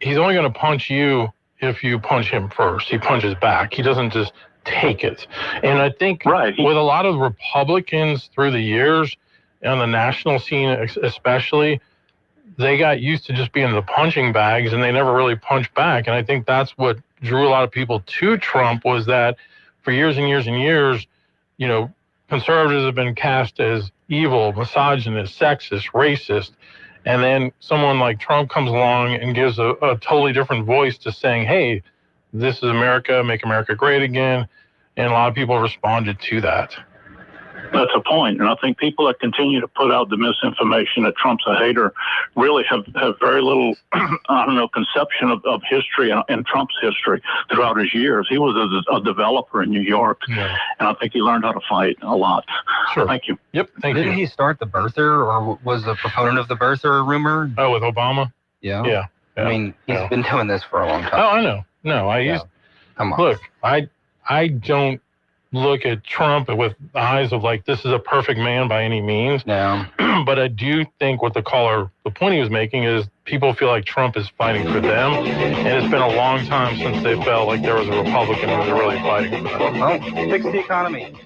He's only going to punch you if you punch him first. He punches back. He doesn't just take it. And I think with a lot of Republicans through the years on the national scene especially, they got used to just being the punching bags and they never really punched back. And I think that's what drew a lot of people to Trump, was that for years and years and years, conservatives have been cast as evil, misogynist, sexist, racist. And then someone like Trump comes along and gives a totally different voice to saying, hey, this is America, make America great again. And a lot of people responded to that. That's a point. And I think people that continue to put out the misinformation that Trump's a hater really have very little, conception of history and Trump's history throughout his years. He was a developer in New York, and I think he learned how to fight a lot. Sure. Thank you. Yep, thank you. Didn't he start the birther, or was a proponent of the birther rumor? Oh, with Obama? Yeah. Yeah. I mean, he's been doing this for a long time. Oh, I know. No, Come on. Look, I don't look at Trump with the eyes of like, this is a perfect man by any means. No. But I do think the point he was making is people feel like Trump is fighting for them. And it's been a long time since they felt like there was a Republican who was really fighting for them. Well, fix the economy. And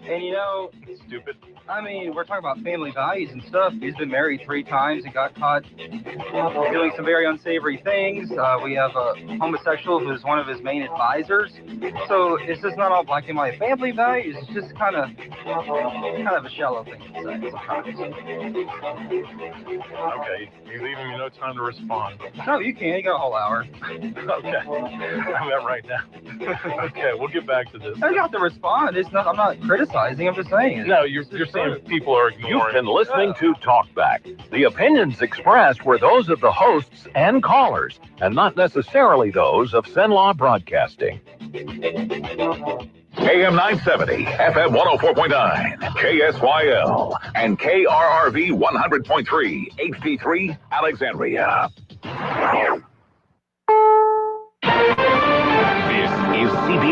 it's stupid. I mean, we're talking about family values and stuff. He's been married 3 times and got caught doing some very unsavory things. We have a homosexual who's one of his main advisors. So it's just not all black and white family values. It's just kind of a shallow thing to say sometimes. Okay, you're leaving me no time to respond. No, you can't. You got a whole hour. Okay, I'm at right now. Okay, we'll get back to this. I got to respond. It's not. I'm not criticizing. I'm just saying. No, you're saying people are ignoring. You've been listening to Talkback. The opinions expressed were those of the hosts and callers, and not necessarily those of Cenlaw Broadcasting. AM 970, FM 104.9, KSYL, and KRRV 100.3, HD3, Alexandria.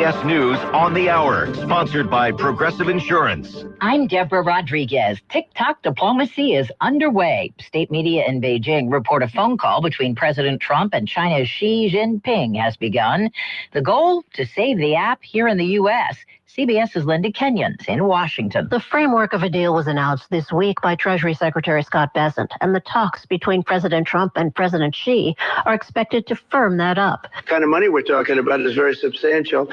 CBS News on the Hour, sponsored by Progressive Insurance. I'm Deborah Rodriguez. TikTok diplomacy is underway. State media in Beijing report a phone call between President Trump and China's Xi Jinping has begun. The goal, to save the app here in the U.S. CBS's Linda Kenyon's in Washington. The framework of a deal was announced this week by Treasury Secretary Scott Bessent, and the talks between President Trump and President Xi are expected to firm that up. The kind of money we're talking about is very substantial,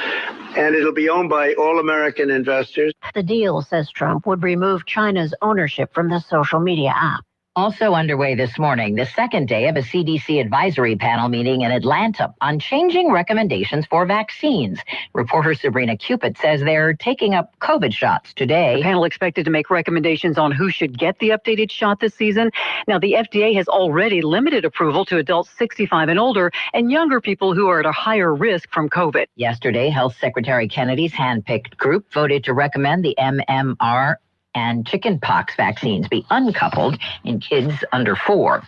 and it'll be owned by all American investors. The deal, says Trump, would remove China's ownership from the social media app. Also underway this morning, the second day of a CDC advisory panel meeting in Atlanta on changing recommendations for vaccines. Reporter Sabrina Cupid says they're taking up COVID shots today. The panel expected to make recommendations on who should get the updated shot this season. Now, the FDA has already limited approval to adults 65 and older and younger people who are at a higher risk from COVID. Yesterday, Health Secretary Kennedy's handpicked group voted to recommend the MMR and chickenpox vaccines be uncoupled in kids under 4.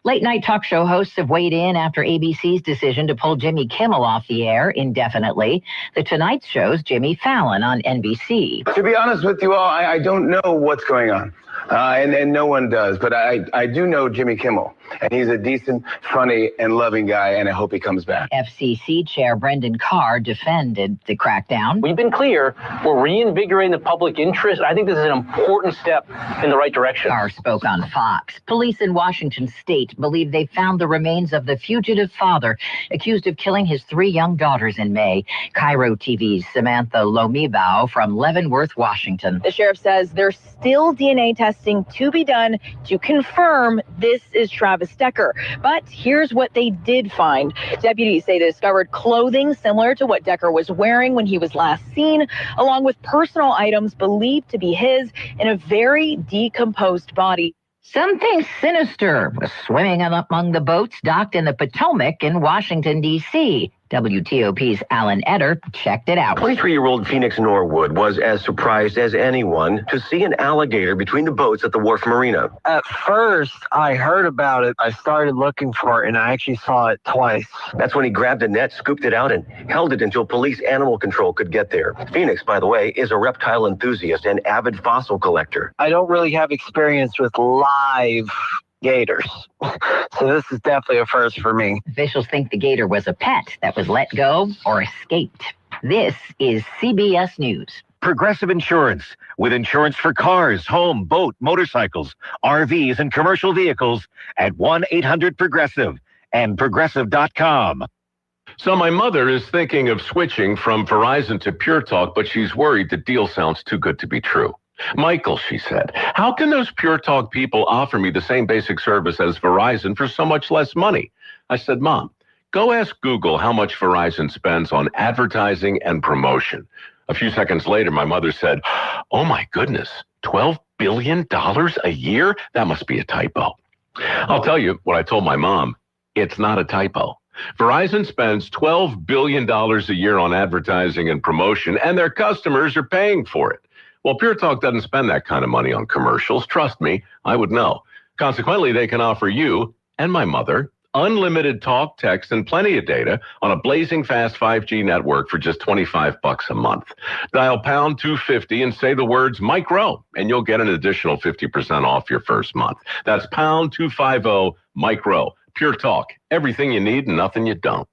Late night talk show hosts have weighed in after ABC's decision to pull Jimmy Kimmel off the air indefinitely. The Tonight Show's Jimmy Fallon on NBC. To be honest with you all, I don't know what's going on. And no one does. But I do know Jimmy Kimmel. And he's a decent, funny, and loving guy, and I hope he comes back. FCC Chair Brendan Carr defended the crackdown. We've been clear. We're reinvigorating the public interest. I think this is an important step in the right direction. Carr spoke on Fox. Police in Washington state believe they found the remains of the fugitive father accused of killing his 3 young daughters in May. Cairo TV's Samantha Lomibao from Leavenworth, Washington. The sheriff says there's still DNA testing to be done to confirm this is Travis Decker. But here's what they did find. Deputies say they discovered clothing similar to what Decker was wearing when he was last seen, along with personal items believed to be his in a very decomposed body. Something sinister was swimming among the boats docked in the Potomac in Washington, D.C. WTOP's Alan Eder checked it out. 23-year-old Phoenix Norwood was as surprised as anyone to see an alligator between the boats at the Wharf Marina. At first, I heard about it. I started looking for it, and I actually saw it twice. That's when he grabbed a net, scooped it out, and held it until police animal control could get there. Phoenix, by the way, is a reptile enthusiast and avid fossil collector. I don't really have experience with live gators, so this is definitely a first for me. Officials think the gator was a pet that was let go or escaped. This is CBS News. Progressive Insurance, with insurance for cars, home, boat, motorcycles, RVs, and commercial vehicles at 1-800-PROGRESSIVE and Progressive.com. So my mother is thinking of switching from Verizon to Pure Talk, but she's worried the deal sounds too good to be true. Michael, she said, how can those Pure Talk people offer me the same basic service as Verizon for so much less money? I said, Mom, go ask Google how much Verizon spends on advertising and promotion. A few seconds later, my mother said, oh my goodness, $12 billion a year? That must be a typo. I'll tell you what I told my mom. It's not a typo. Verizon spends $12 billion a year on advertising and promotion, and their customers are paying for it. Well, Pure Talk doesn't spend that kind of money on commercials. Trust me, I would know. Consequently, they can offer you and my mother unlimited talk, text, and plenty of data on a blazing fast 5G network for just $25 a month. Dial pound 250 and say the words Mike Rowe, and you'll get an additional 50% off your first month. That's pound 250 Mike Rowe. Pure Talk, everything you need and nothing you don't.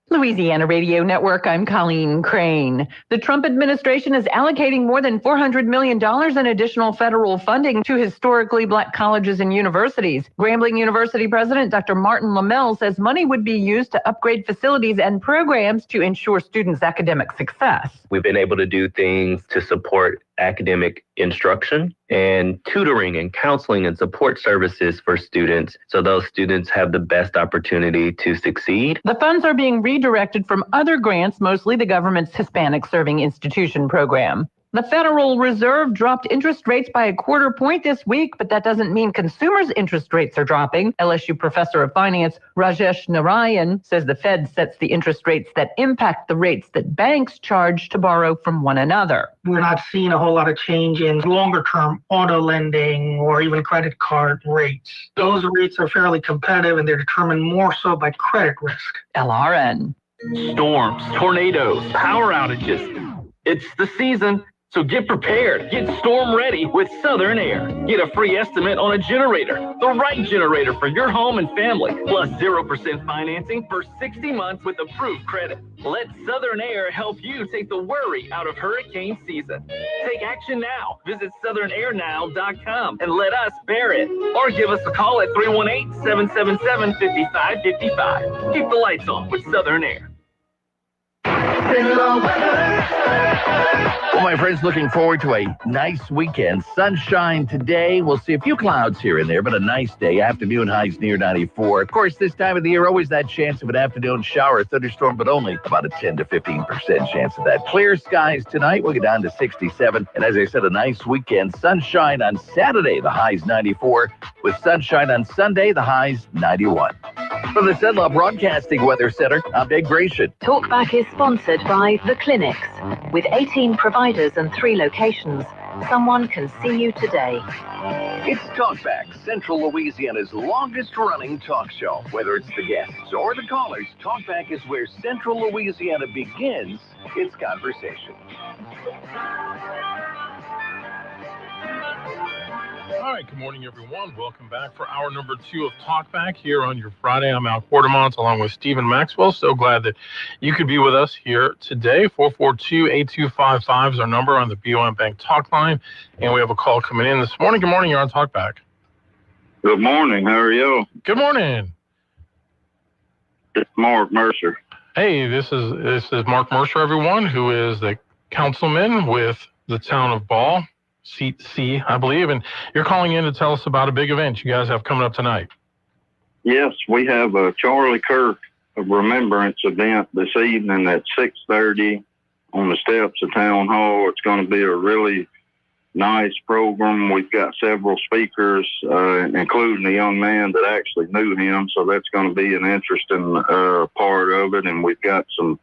Louisiana Radio Network, I'm Colleen Crane. The Trump administration is allocating more than $400 million in additional federal funding to historically black colleges and universities. Grambling University President Dr. Martin Lamel says money would be used to upgrade facilities and programs to ensure students' academic success. We've been able to do things to support academic instruction and tutoring and counseling and support services for students so those students have the best opportunity to succeed. The funds are being redirected from other grants, mostly the government's Hispanic Serving Institution program. The Federal Reserve dropped interest rates by a quarter point this week, but that doesn't mean consumers' interest rates are dropping. LSU professor of finance Rajesh Narayan says the Fed sets the interest rates that impact the rates that banks charge to borrow from one another. We're not seeing a whole lot of change in longer-term auto lending or even credit card rates. Those rates are fairly competitive, and they're determined more so by credit risk. LRN. Storms, tornadoes, power outages. It's the season, so get prepared. Get storm ready with Southern Air. Get a free estimate on a generator, the right generator for your home and family, plus 0% financing for 60 months with approved credit. Let Southern Air help you take the worry out of hurricane season. Take action now. Visit southernairnow.com and let us bear it. Or give us a call at 318-777-5555. Keep the lights on with Southern Air. Well, my friends, looking forward to a nice weekend. Sunshine today. We'll see a few clouds here and there, but a nice day. Afternoon highs near 94. Of course, this time of the year, always that chance of an afternoon shower or thunderstorm, but only about a 10 to 15% chance of that. Clear skies tonight. We'll get down to 67. And as I said, a nice weekend. Sunshine on Saturday, the highs 94. With sunshine on Sunday, the highs 91. From the Cenla Broadcasting Weather Center, I'm Dave Gratian. Talkback is sponsored by The Clinics. With 18 providers and 3 locations, someone can see you today. It's Talkback, Central Louisiana's longest-running talk show. Whether it's the guests or the callers, Talkback is where Central Louisiana begins its conversation. All right, good morning, everyone. Welcome back for hour number 2 of Talkback here on your Friday. I'm Al Quartermont along with Stephen Maxwell. So glad that you could be with us here today. 442-8255 is our number on the BOM Bank Talk line. And we have a call coming in this morning. Good morning. You're on Talkback. Good morning. How are you? Good morning. It's Mark Mercer. Hey, this is Mark Mercer, everyone, who is the councilman with the town of Ball. Seat C, I believe, and you're calling in to tell us about a big event you guys have coming up tonight. Yes, we have a Charlie Kirk remembrance event this evening at 6:30 on the steps of Town Hall. It's going to be a really nice program. We've got several speakers, including a young man that actually knew him, so that's going to be an interesting part of it. And we've got some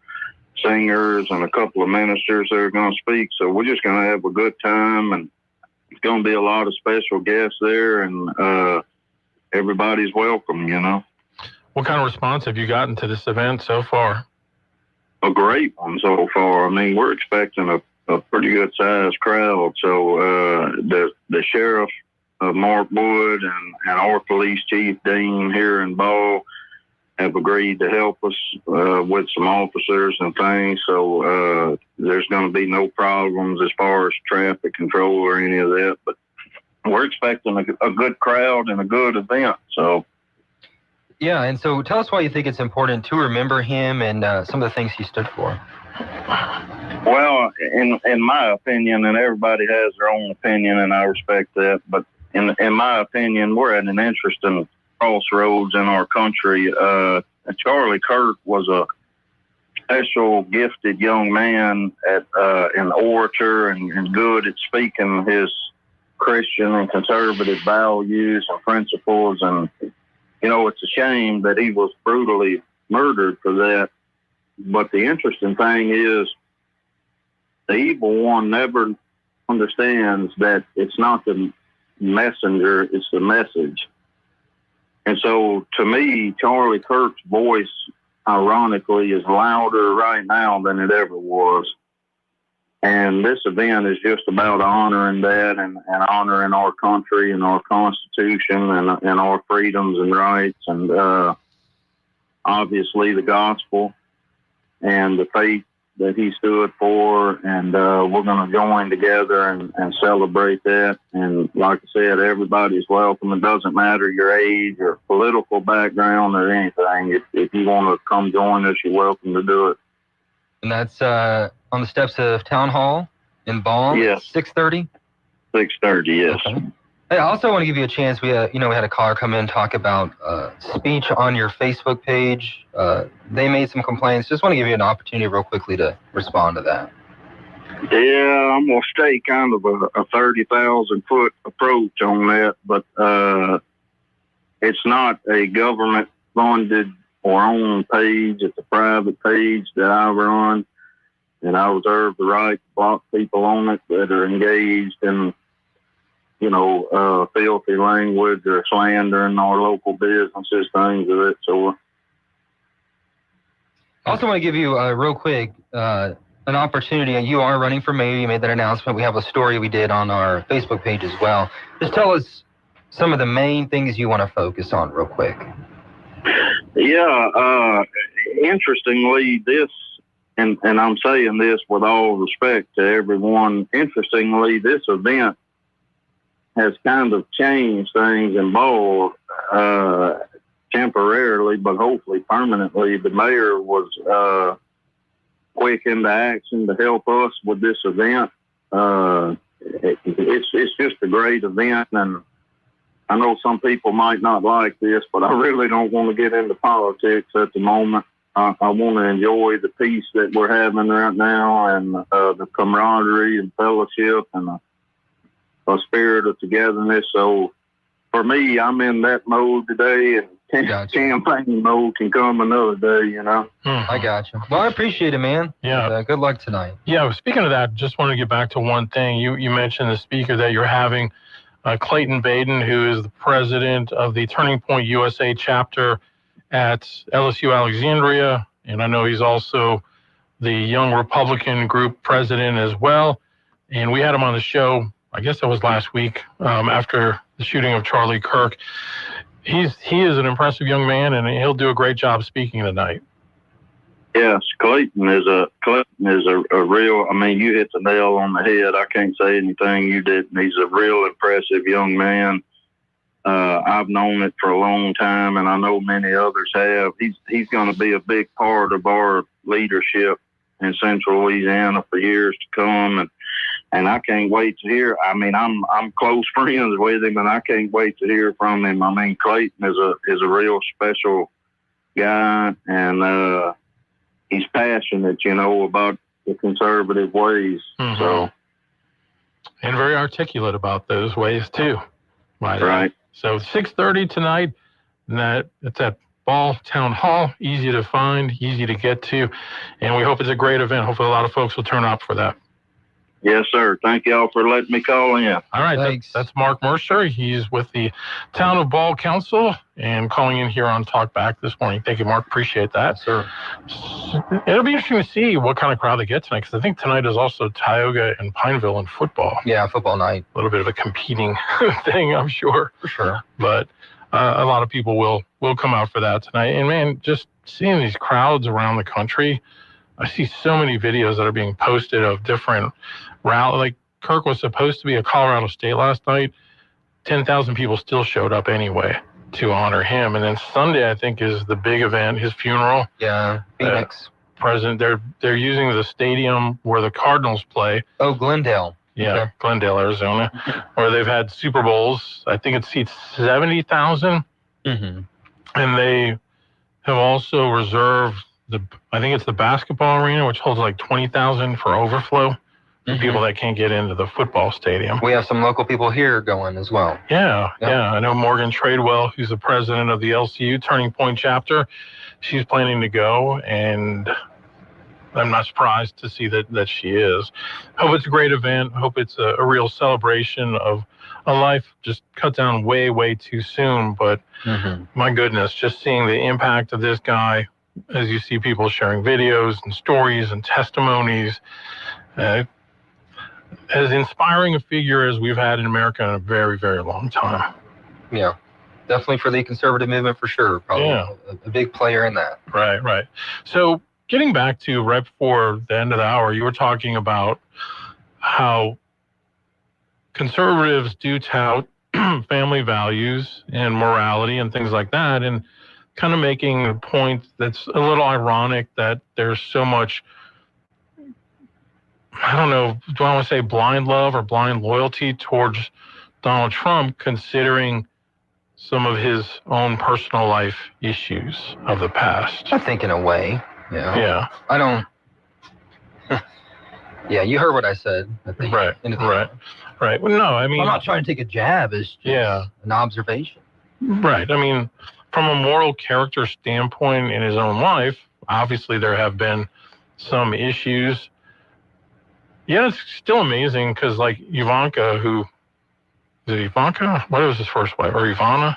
singers and a couple of ministers that are going to speak. So we're just going to have a good time, and it's going to be a lot of special guests there, and everybody's welcome, you know. What kind of response have you gotten to this event so far? A great one so far. I mean, we're expecting a pretty good sized crowd. So the sheriff, Mark Wood, and our police chief, Dean, here in Ball, have agreed to help us with some officers and things. So there's going to be no problems as far as traffic control or any of that. But we're expecting a good crowd and a good event. So. Yeah, and so tell us why you think it's important to remember him and some of the things he stood for. Well, in my opinion, and everybody has their own opinion, and I respect that, but in my opinion, we're at an interesting crossroads in our country. Charlie Kirk was a special, gifted young man at an orator and good at speaking his Christian and conservative values and principles. And, you know, it's a shame that he was brutally murdered for that. But the interesting thing is the evil one never understands that it's not the messenger, it's the message. And so, to me, Charlie Kirk's voice, ironically, is louder right now than it ever was. And this event is just about honoring that and honoring our country and our Constitution and our freedoms and rights, and obviously the gospel and the faith that he stood for. And we're going to join together and celebrate that. And like I said, everybody's welcome. It doesn't matter your age or political background or anything. If you want to come join us, you're welcome to do it. And that's on the steps of Town Hall in Ball? Yes. 6:30? 6:30, yes. Okay. I also want to give you a chance. We had a caller come in and talk about speech on your Facebook page. They made some complaints. Just want to give you an opportunity real quickly to respond to that. Yeah, I'm going to stay kind of a 30,000-foot approach on that, but it's not a government-funded or owned page. It's a private page that I run, and I reserve the right to block people on it that are engaged in filthy language or slandering our local businesses, things of that sort. I also want to give you real quick an opportunity. You are running for mayor. You made that announcement. We have a story we did on our Facebook page as well. Just tell us some of the main things you want to focus on real quick. Yeah, interestingly, this, and I'm saying this with all respect to everyone, interestingly, this event has kind of changed things in Ball temporarily, but hopefully permanently. The mayor was quick into action to help us with this event. It's just a great event, and I know some people might not like this, but I really don't want to get into politics at the moment. I want to enjoy the peace that we're having right now, and the camaraderie and fellowship and a spirit of togetherness. So for me, I'm in that mode today, and campaign mode can come another day, you know. I got you. Well, I appreciate it, man. Yeah. And, good luck tonight. Yeah, speaking of that, just want to get back to one thing. You mentioned the speaker that you're having, Clayton Baden, who is the president of the Turning Point USA chapter at LSU Alexandria. And I know he's also the Young Republican Group president as well. And we had him on the show, I guess that was last week, after the shooting of Charlie Kirk. He is an impressive young man, and he'll do a great job speaking tonight. Yes, Clayton is a real, I mean, you hit the nail on the head. I can't say anything you didn't. He's a real impressive young man. I've known it for a long time, and I know many others have. He's going to be a big part of our leadership in Central Louisiana for years to come, and I can't wait to hear. I mean, I'm close friends with him, and I can't wait to hear from him. I mean, Clayton is a real special guy, and he's passionate, you know, about the conservative ways. Mm-hmm. So, and very articulate about those ways too. Right. So 6:30 tonight. It's at Ball Town Hall. Easy to find, easy to get to, and we hope it's a great event. Hopefully, a lot of folks will turn up for that. Yes, sir. Thank y'all for letting me call in. All right, that's Mark Mercer. He's with the Town of Ball Council and calling in here on Talk Back this morning. Thank you, Mark. Appreciate that. Sir. It'll be interesting to see what kind of crowd they get tonight, because I think tonight is also Tioga and Pineville in football. Yeah, football night. A little bit of a competing thing, I'm sure. For sure. But a lot of people will come out for that tonight. And, man, just seeing these crowds around the country, I see so many videos that are being posted of different rallies. Like, Kirk was supposed to be at Colorado State last night. 10,000 people still showed up anyway to honor him. And then Sunday, I think, is the big event, his funeral. Yeah, Phoenix. President, they're using the stadium where the Cardinals play. Oh, Glendale. Yeah, Okay. Glendale, Arizona, where they've had Super Bowls. I think it seats 70,000. Mm-hmm. And they have also reserved I think it's the basketball arena, which holds like 20,000 for overflow. Mm-hmm. People that can't get into the football stadium. We have some local people here going as well. Yeah. I know Morgan Tradewell, who's the president of the LCU Turning Point chapter. She's planning to go, and I'm not surprised to see that she is. Hope it's a great event. Hope it's a real celebration of a life just cut down way, way too soon. But my goodness, just seeing the impact of this guy, as you see people sharing videos and stories and testimonies, as inspiring a figure as we've had in America in a very, very long time. Yeah, definitely for the conservative movement for sure. Probably a big player in that. Right. So getting back to right before the end of the hour, you were talking about how conservatives do tout family values and morality and things like that, and kind of making a point that's a little ironic that there's so much, I don't know, do I want to say blind love or blind loyalty towards Donald Trump, considering some of his own personal life issues of the past? I think in a way, Yeah. I don't. Yeah, you heard what I said. I think. Right. Well, no, I mean, I'm not trying to take a jab. It's just an observation. Right. I mean, from a moral character standpoint in his own life, obviously there have been some issues. Yeah, it's still amazing because, like, Ivanka, is it Ivanka? What was his first wife? Or Ivana? I'm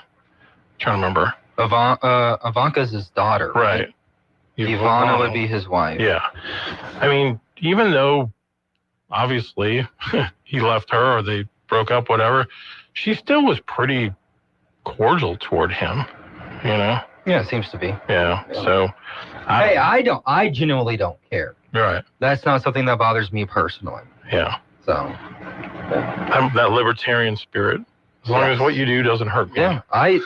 trying to remember. Ivanka's his daughter. Right. Ivana would be his wife. Yeah. I mean, even though obviously he left her or they broke up, whatever, she still was pretty cordial toward him, you know? Yeah, it seems to be. Yeah. So I genuinely don't care. Right. That's not something that bothers me personally. Yeah. So that libertarian spirit. As long as what you do doesn't hurt me. Yeah. I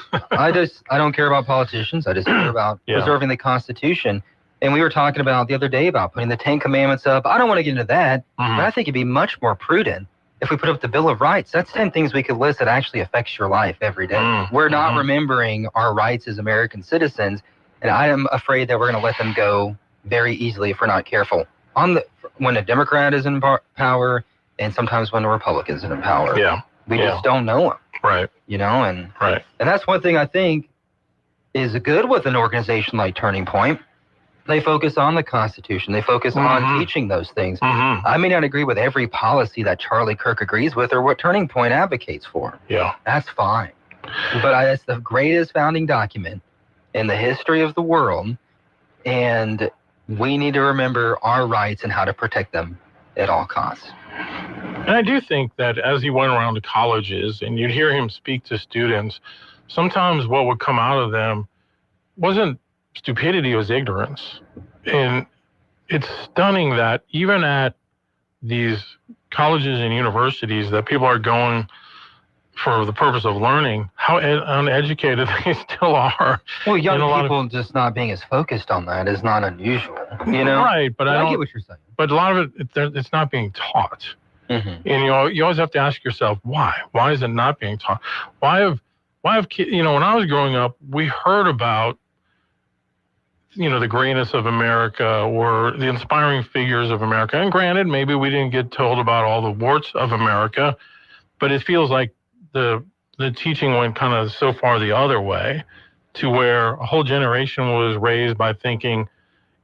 don't care about politicians. I just care about preserving the Constitution. And we were talking about the other day about putting the 10 Commandments up. I don't want to get into that, but I think it'd be much more prudent if we put up the Bill of Rights. That's 10 things we could list that actually affects your life every day. We're not remembering our rights as American citizens, and I am afraid that we're going to let them go very easily if we're not careful. When a Democrat is in power, and sometimes when a Republican is in power, we just don't know them. Right. You know, and that's one thing I think is good with an organization like Turning Point. They focus on the Constitution. They focus on teaching those things. I may not agree with every policy that Charlie Kirk agrees with or what Turning Point advocates for. Yeah. That's fine. But it's the greatest founding document in the history of the world, and we need to remember our rights and how to protect them at all costs. And I do think that as he went around to colleges and you'd hear him speak to students, sometimes what would come out of them wasn't stupidity, it was ignorance. And it's stunning that even at these colleges and universities that people are going for the purpose of learning, how uneducated they still are. Well, young people just not being as focused on that is not unusual, you know? Right, but I get what you're saying. But a lot of it's not being taught. And you always have to ask yourself, why? Why is it not being taught? Why have kids, when I was growing up, we heard about the greatness of America or the inspiring figures of America. And granted, maybe we didn't get told about all the warts of America, but it feels like the teaching went kind of so far the other way to where a whole generation was raised by thinking,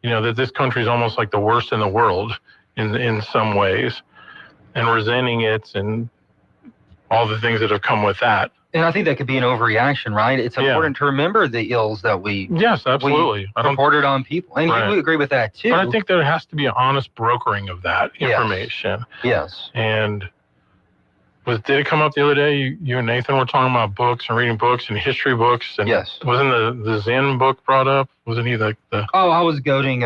that this country is almost like the worst in the world in some ways and resenting it and all the things that have come with that. And I think that could be an overreaction, right? It's important to remember the ills that we absolutely reported on people. And you agree with that too. But I think there has to be an honest brokering of that information. Yes. And did it come up the other day? You and Nathan were talking about books and reading books and history books. And wasn't the Zen book brought up? Wasn't he like the... Oh, I was goading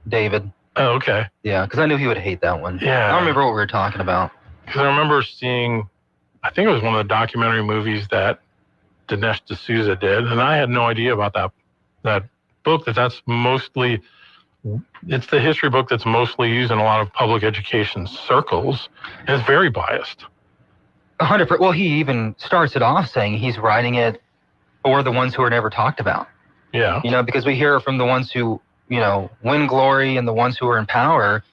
David. Oh, okay. Yeah, because I knew he would hate that one. Yeah. I don't remember what we were talking about. Because I remember seeing... I think it was one of the documentary movies that Dinesh D'Souza did, and I had no idea about that book. That's mostly, it's the history book that's mostly used in a lot of public education circles, and it's very biased. 100%. Well, he even starts it off saying he's writing it for the ones who are never talked about. Yeah. Because we hear from the ones who win glory and the ones who are in power.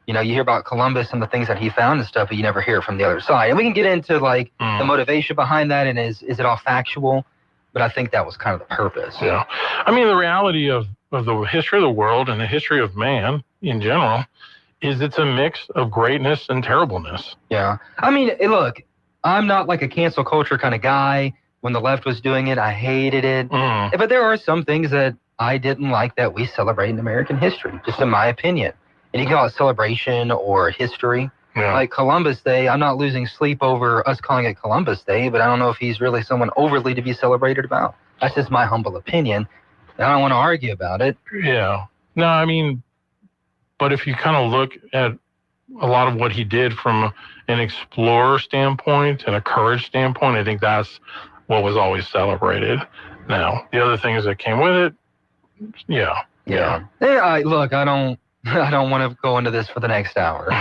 You hear about Columbus and the things that he found and stuff, but you never hear from the other side. And we can get into the motivation behind that and is it all factual? But I think that was kind of the purpose. Yeah. I mean, the reality of the history of the world and the history of man in general is it's a mix of greatness and terribleness. Yeah. I mean, look, I'm not like a cancel culture kind of guy. When the left was doing it, I hated it. But there are some things that I didn't like that we celebrate in American history, just in my opinion. And you can call it celebration or history. Yeah. Like Columbus Day, I'm not losing sleep over us calling it Columbus Day, but I don't know if he's really someone overly to be celebrated about. That's just my humble opinion. And I don't want to argue about it. Yeah. No, I mean, but if you kind of look at a lot of what he did from an explorer standpoint and a courage standpoint, I think that's what was always celebrated. Now, the other things that came with it, Yeah, look, I don't want to go into this for the next hour,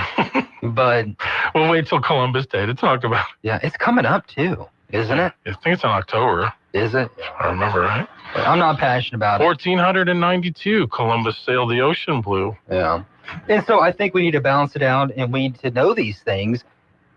but we'll wait till Columbus Day to talk about it. Yeah, it's coming up too, isn't it? I think it's in October. Is it? I remember, right? I'm not passionate about it. 1492, Columbus sailed the ocean blue. Yeah. And so I think we need to balance it out and we need to know these things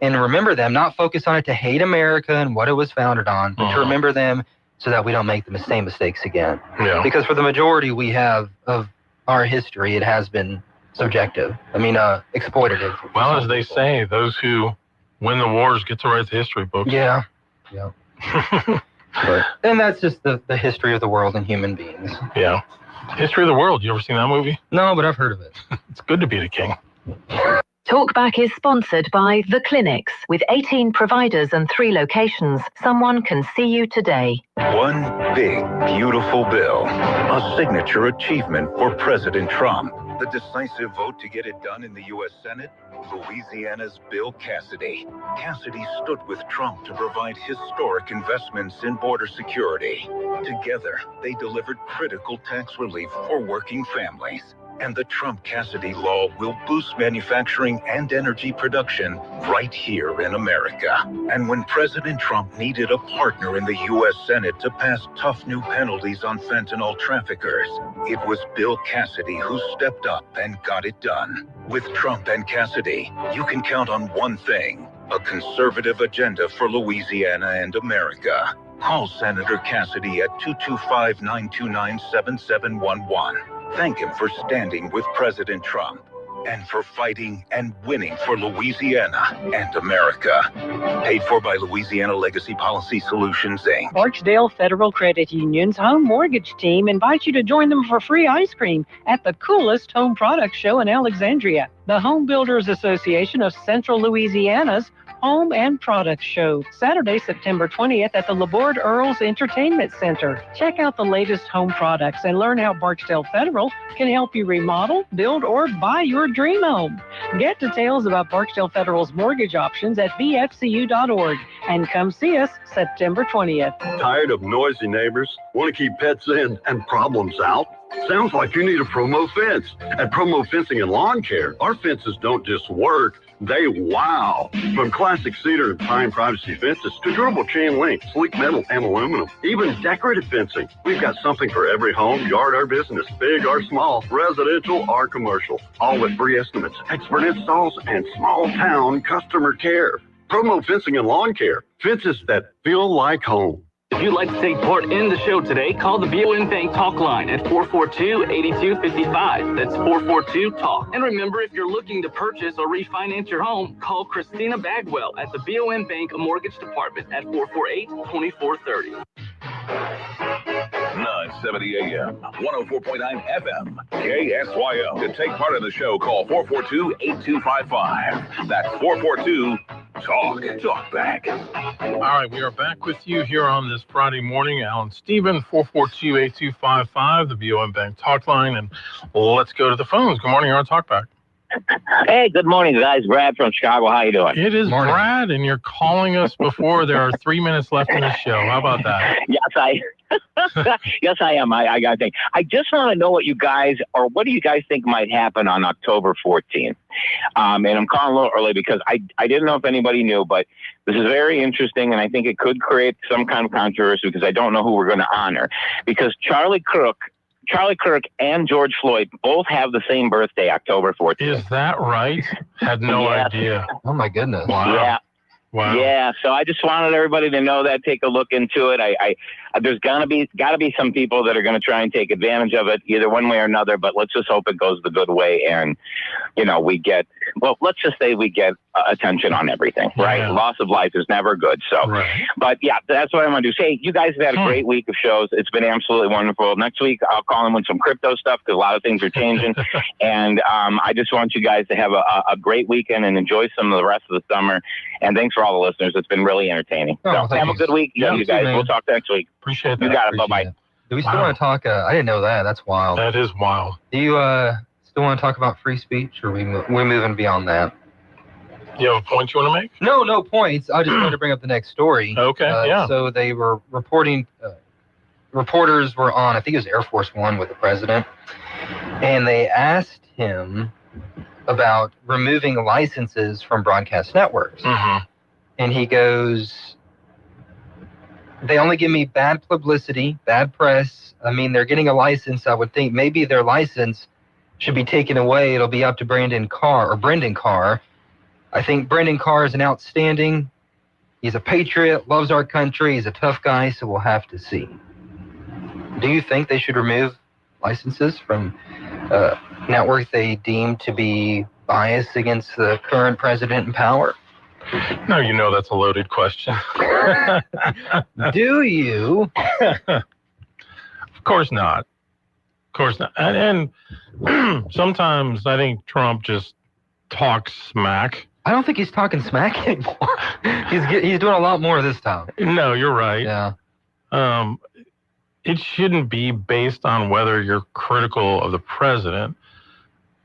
and remember them, not focus on it to hate America and what it was founded on, but to remember them so that we don't make the same mistakes again. Yeah. Because for the majority we have of our history, it has been subjective. I mean, exploitative. Well, as they say, those who win the wars get to write the history books. Yeah. And that's just the history of the world and human beings. Yeah. History of the World. You ever seen that movie? No, but I've heard of it. It's good to be the king. Talkback is sponsored by The Clinics. With 18 providers and 3 locations, someone can see you today. One big, beautiful bill. A signature achievement for President Trump. The decisive vote to get it done in the U.S. Senate? Louisiana's Bill Cassidy. Cassidy stood with Trump to provide historic investments in border security. Together, they delivered critical tax relief for working families. And the Trump-Cassidy law will boost manufacturing and energy production right here in America. And when President Trump needed a partner in the U.S. Senate to pass tough new penalties on fentanyl traffickers, it was Bill Cassidy who stepped up and got it done. With Trump and Cassidy, you can count on one thing: a conservative agenda for Louisiana and America. Call Senator Cassidy at 225-929-7711. Thank him for standing with President Trump and for fighting and winning for Louisiana and America. Paid for by Louisiana Legacy Policy Solutions, Inc. Barksdale Federal Credit Union's home mortgage team invites you to join them for free ice cream at the coolest home product show in Alexandria. The Home Builders Association of Central Louisiana's Home and Product Show, Saturday, September 20th at the Laborde Earls Entertainment Center. Check out the latest home products and learn how Barksdale Federal can help you remodel, build, or buy your dream home. Get details about Barksdale Federal's mortgage options at bfcu.org and come see us September 20th. Tired of noisy neighbors? Want to keep pets in and problems out? Sounds like you need a Promo fence. At Promo Fencing and Lawn Care, our fences don't just work, they wow. From classic cedar and pine privacy fences to durable chain link, sleek metal, and aluminum, even decorative fencing. We've got something for every home, yard, or business, big or small, residential or commercial, all with free estimates, expert installs, and small town customer care. Promo Fencing and Lawn Care, fences that feel like home. If you'd like to take part in the show today, call the BOM Bank Talk line at 442-8255. That's 442-TALK. And remember, if you're looking to purchase or refinance your home, call Christina Bagwell at the BOM Bank Mortgage Department at 448-2430. 970 AM, 104.9 FM, KSYO. To take part in the show, call 442-8255. That's 442-TALK. Talk back. All right, we are back with you here on this Friday morning. Alan Stephen, 442-8255, the BOM Bank Talk line. And let's go to the phones. Good morning, you're on Talkback. Hey, good morning, guys. Brad from Chicago. How you doing? It is Brad, and you're calling us before there are 3 minutes left in the show. How about that? Yes, I am. I got to think. I just want to know what do you guys think might happen on October 14th? And I'm calling a little early because I didn't know if anybody knew, but this is very interesting, and I think it could create some kind of controversy because I don't know who we're going to honor. Because Charlie Kirk and George Floyd both have the same birthday, October 14th. Is that right? Had no idea. Oh, my goodness. Wow. Yeah. Wow. Yeah, so I just wanted everybody to know that. Take a look into it. There's got to be some people that are going to try and take advantage of it, either one way or another. But let's just hope it goes the good way, and let's just say we get attention on everything, right? Yeah. Loss of life is never good. So, right. But yeah, that's what I want to do. Hey, you guys have had a great week of shows. It's been absolutely wonderful. Next week I'll call in with some crypto stuff because a lot of things are changing, and I just want you guys to have a great weekend and enjoy some of the rest of the summer. And thanks for all the listeners. It's been really entertaining. So have a good week. Yeah, you guys. man. We'll talk next week. Appreciate that. You got it. Bye-bye. Do we still want to talk? I didn't know that. That's wild. That is wild. Do you still want to talk about free speech, or we're moving beyond that? You have a point you want to make? No points. I just wanted to bring up the next story. Okay, yeah. So they were reporting, reporters were on, I think it was Air Force One with the president, and they asked him about removing licenses from broadcast networks. Mm-hmm. And he goes, they only give me bad publicity, bad press. I mean, they're getting a license. I would think maybe their license should be taken away. It'll be up to Brendan Carr. I think Brendan Carr is an outstanding. He's a patriot, loves our country. He's a tough guy, so we'll have to see. Do you think they should remove licenses from networks they deem to be biased against the current president in power? No, that's a loaded question. Do you? Of course not. course not. And sometimes I think Trump just talks smack. I don't think he's talking smack anymore. He's doing a lot more this time. No, you're right. Yeah. It shouldn't be based on whether you're critical of the president.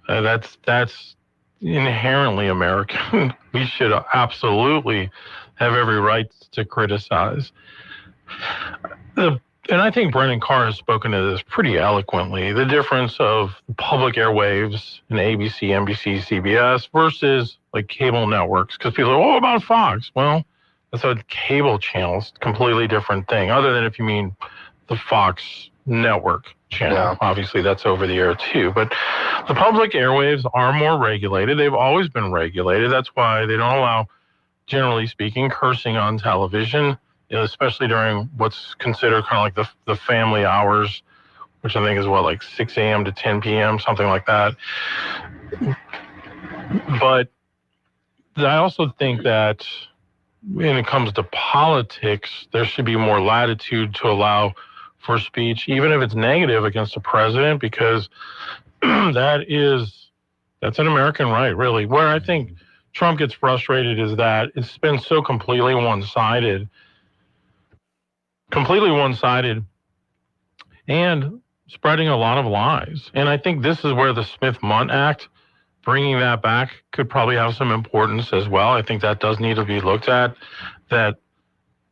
That's inherently American. We should absolutely have every right to criticize. And I think Brendan Carr has spoken to this pretty eloquently. The difference of public airwaves and ABC, NBC, CBS versus like cable networks. Because people are, what about Fox? Well, that's a cable channel. It's a completely different thing. Other than if you mean the Fox network channel. Yeah. Obviously, that's over the air too. But the public airwaves are more regulated. They've always been regulated. That's why they don't allow, generally speaking, cursing on television, especially during what's considered kind of like the family hours, which I think is like 6 a.m. to 10 p.m., something like that. But I also think that when it comes to politics, there should be more latitude to allow for speech, even if it's negative against the president, because that's an American right, really. Where I think Trump gets frustrated is that it's been so completely one-sided and spreading a lot of lies. And I think this is where the Smith-Mundt Act, bringing that back, could probably have some importance as well. I think that does need to be looked at, that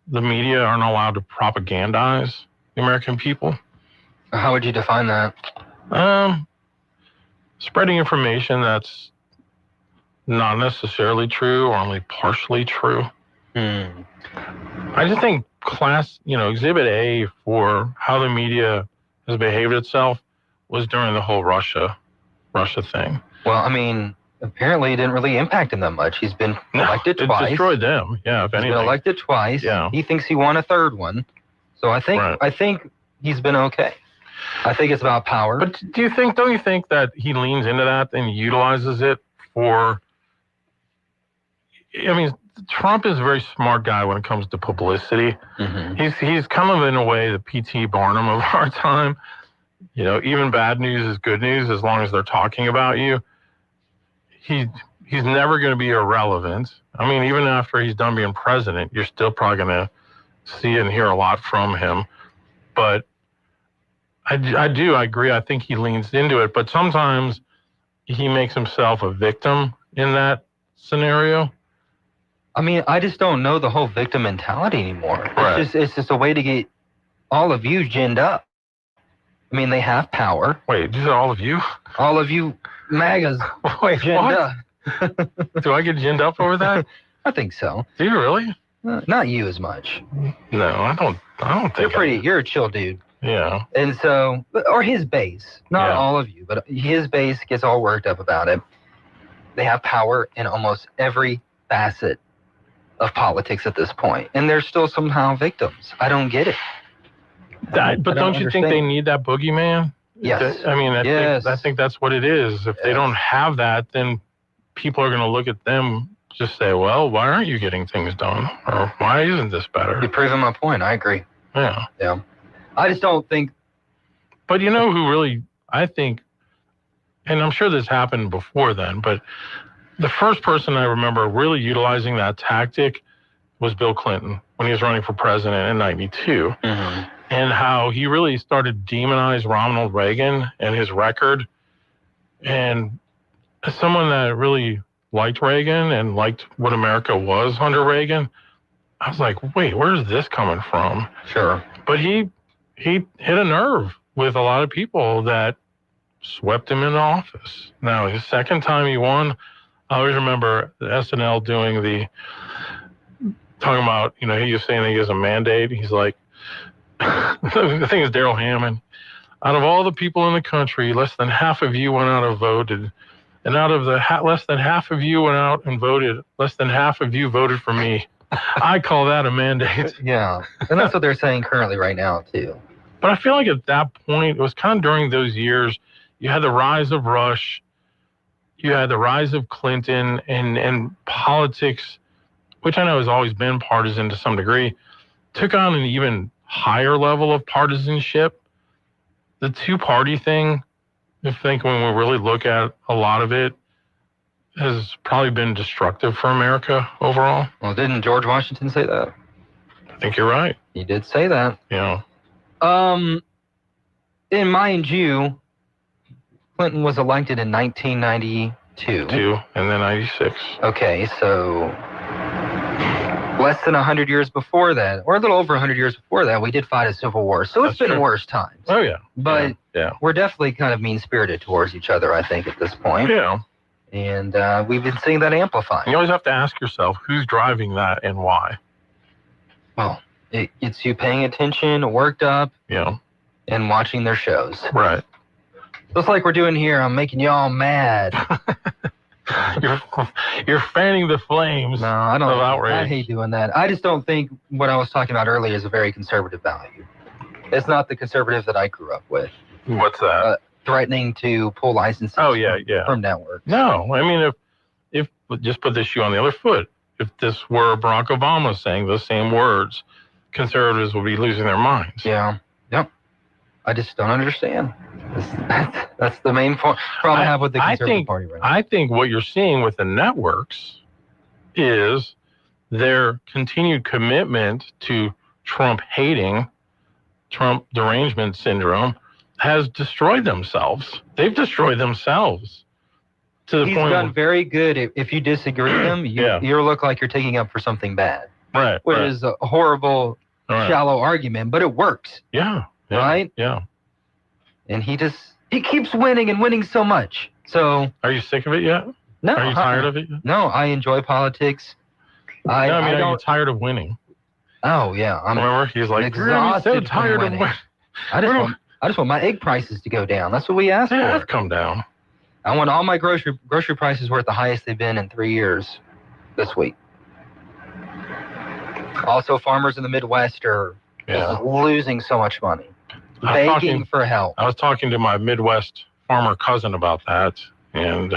the media aren't allowed to propagandize the American people. How would you define that? Spreading information that's not necessarily true or only partially true. I just think Exhibit A for how the media has behaved itself was during the whole Russia thing. Well, I mean, apparently it didn't really impact him that much. He's been elected twice. It destroyed them, yeah, if anything. He's been elected twice. Yeah. He thinks he won a third one. So I think he's been okay. I think it's about power. But don't you think that he leans into that and utilizes it for, I mean, Trump is a very smart guy when it comes to publicity. Mm-hmm. He's kind of in a way the P.T. Barnum of our time. Even bad news is good news as long as they're talking about you. He's never going to be irrelevant. I mean, even after he's done being president, you're still probably going to see and hear a lot from him. But I agree. I think he leans into it. But sometimes he makes himself a victim in that scenario. I mean, I just don't know the whole victim mentality anymore. Right. It's just a way to get all of you ginned up. I mean, they have power. Wait, these are all of you? All of you MAGAs. Wait, ginned what? Up. Do I get ginned up over that? I think so. Do you really? Not you as much. No, I don't think you're a chill dude. Yeah. And so, or his base, not all of you, but his base gets all worked up about it. They have power in almost every facet of politics at this point, and they're still somehow victims. I don't get it. But don't you think they need that boogeyman? Yes. I mean, I think that's what it is. If they don't have that, then people are going to look at them, just say, well, why aren't you getting things done? Or why isn't this better? You're proving my point. I agree. Yeah. Yeah. I just don't think. But you know who really, I think, and I'm sure this happened before then, but the first person I remember really utilizing that tactic was Bill Clinton when he was running for president in '92. Mm-hmm. And how he really started to demonize Ronald Reagan and his record. And as someone that really liked Reagan and liked what America was under Reagan, I was like, wait, where's this coming from? Sure. But he hit a nerve with a lot of people that swept him into office. Now, his second time he won, I always remember the SNL doing talking about, he was saying that he has a mandate. He's like, the thing is, Daryl Hammond, out of all the people in the country, less than half of you went out and voted. And out of the less than half of you went out and voted, less than half of you voted for me. I call that a mandate. Yeah. And that's what they're saying currently right now, too. But I feel like at that point, it was kind of during those years, you had the rise of Rush, you had the rise of Clinton, and politics, which I know has always been partisan to some degree, took on an even higher level of partisanship. the two-party thing, I think when we really look at a lot of it, has probably been destructive for America overall. Well, didn't George Washington say that? I think you're right. He did say that. Yeah. And mind you, Clinton was elected in 1992. And then 96. Okay, so less than 100 years before that, or a little over 100 years before that, we did fight a civil war. So it's been worse times. Oh, yeah. But yeah. We're definitely kind of mean-spirited towards each other, I think, at this point. Yeah. And we've been seeing that amplify. You always have to ask yourself, who's driving that and why? Well, it gets you paying attention, worked up, yeah, and watching their shows. Right. Just like we're doing here, I'm making you all mad. You're fanning the flames of outrage. I hate doing that. I just don't think what I was talking about earlier is a very conservative value. It's not the conservative that I grew up with. What's that? Threatening to pull licenses from networks. No, I mean, if just put this shoe on the other foot, if this were Barack Obama saying those same words, conservatives would be losing their minds. Yeah. Yep. I just don't understand. That's the main problem I have with the Conservative Party right now. I think what you're seeing with the networks is their continued commitment to Trump hating, Trump derangement syndrome, has destroyed themselves. They've destroyed themselves. To the He's point done very good. If you disagree with him, you look like you're taking up for something bad. Right. Which is a horrible, shallow argument, but it works. Yeah. Right? Yeah. And he keeps winning and winning so much. So are you sick of it yet? No. Are you tired of it yet? No, I enjoy politics. Are you tired of winning? Oh yeah. Remember, he's like, exhausted. So tired of winning. I just want my egg prices to go down. That's what we asked for. They've come down. I want all my grocery prices were at the highest they've been in 3 years this week. Also, farmers in the Midwest are losing so much money. Begging for help. I was talking to my Midwest farmer cousin about that, and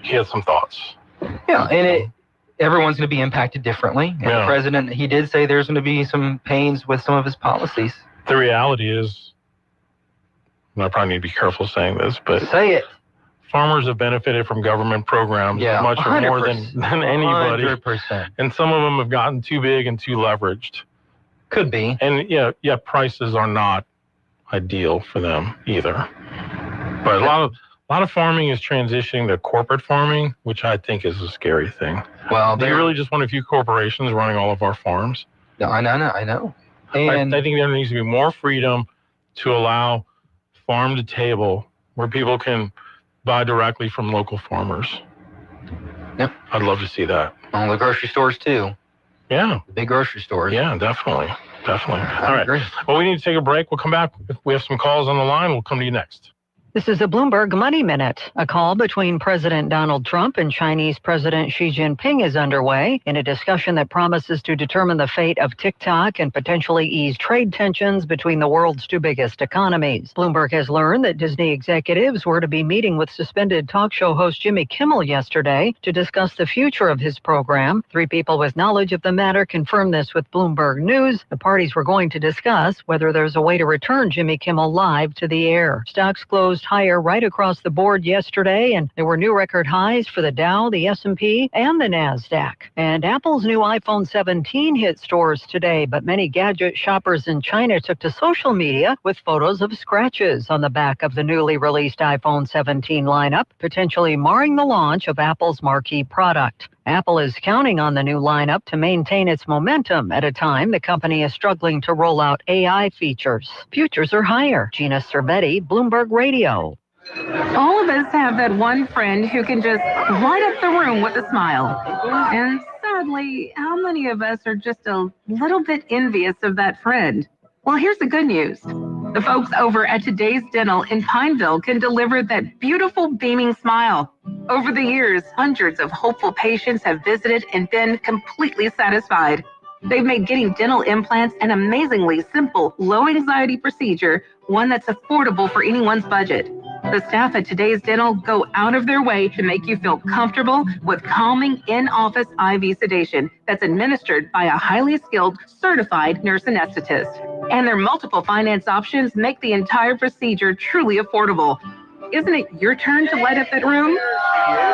he had some thoughts. Yeah, and everyone's going to be impacted differently. And the president, he did say there's going to be some pains with some of his policies. The reality is, and I probably need to be careful saying this, but say it. Farmers have benefited from government programs much more than anybody. 100%. And some of them have gotten too big and too leveraged. Could be. And prices are not ideal for them either. But a lot of farming is transitioning to corporate farming, which I think is a scary thing. Well, do you really just want a few corporations running all of our farms? No, I know. And I think there needs to be more freedom to allow farm to table where people can buy directly from local farmers. Yep. I'd love to see that. On the grocery stores too. Yeah. The big grocery stores. Yeah, definitely. All right. Well, we need to take a break. We'll come back. If we have some calls on the line, we'll come to you next. This is a Bloomberg Money Minute. A call between President Donald Trump and Chinese President Xi Jinping is underway in a discussion that promises to determine the fate of TikTok and potentially ease trade tensions between the world's two biggest economies. Bloomberg has learned that Disney executives were to be meeting with suspended talk show host Jimmy Kimmel yesterday to discuss the future of his program. 3 people with knowledge of the matter confirmed this with Bloomberg News. The parties were going to discuss whether there's a way to return Jimmy Kimmel live to the air. Stocks closed higher right across the board yesterday, and there were new record highs for the Dow, the S&P, and the NASDAQ. And Apple's new iPhone 17 hit stores today, but many gadget shoppers in China took to social media with photos of scratches on the back of the newly released iPhone 17 lineup, potentially marring the launch of Apple's marquee product. Apple is counting on the new lineup to maintain its momentum at a time the company is struggling to roll out AI features. Futures are higher. Gina Cervetti, Bloomberg Radio. All of us have that one friend who can just light up the room with a smile. And sadly, how many of us are just a little bit envious of that friend? Well, here's the good news. The folks over at Today's Dental in Pineville can deliver that beautiful beaming smile. Over the years, hundreds of hopeful patients have visited and been completely satisfied. They've made getting dental implants an amazingly simple, low-anxiety procedure, one that's affordable for anyone's budget. The staff at Today's Dental go out of their way to make you feel comfortable with calming in-office IV sedation that's administered by a highly skilled, certified nurse anesthetist. And their multiple finance options make the entire procedure truly affordable. Isn't it your turn to light up that room?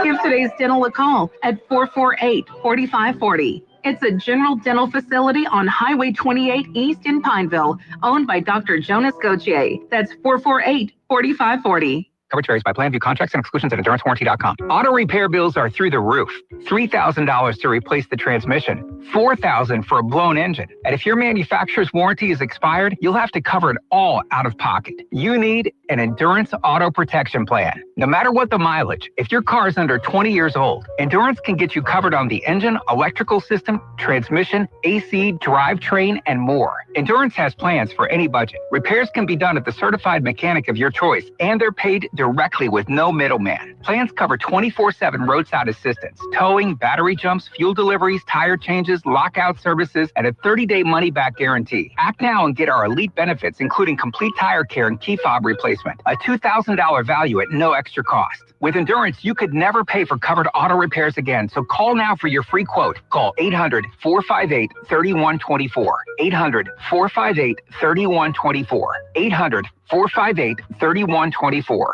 Give Today's Dental a call at 448-4540. It's a general dental facility on Highway 28 East in Pineville, owned by Dr. Jonas Gauthier. That's 448-4540. Coverage varies by plan. View contracts and exclusions at endurancewarranty.com. Auto repair bills are through the roof. $3,000 to replace the transmission, $4,000 for a blown engine. And if your manufacturer's warranty is expired, you'll have to cover it all out of pocket. You need an Endurance Auto Protection Plan. No matter what the mileage, if your car is under 20 years old, Endurance can get you covered on the engine, electrical system, transmission, AC, drivetrain, and more. Endurance has plans for any budget. Repairs can be done at the certified mechanic of your choice, and they're paid directly with no middleman. Plans cover 24/7 roadside assistance, towing, battery jumps, fuel deliveries, tire changes, lockout services, and a 30-day money-back guarantee. Act now and get our elite benefits, including complete tire care and key fob replacement, a $2,000 value at no extra cost. With Endurance, you could never pay for covered auto repairs again, so call now for your free quote. Call 800-458-3124. 800-458-3124. 800-458-3124.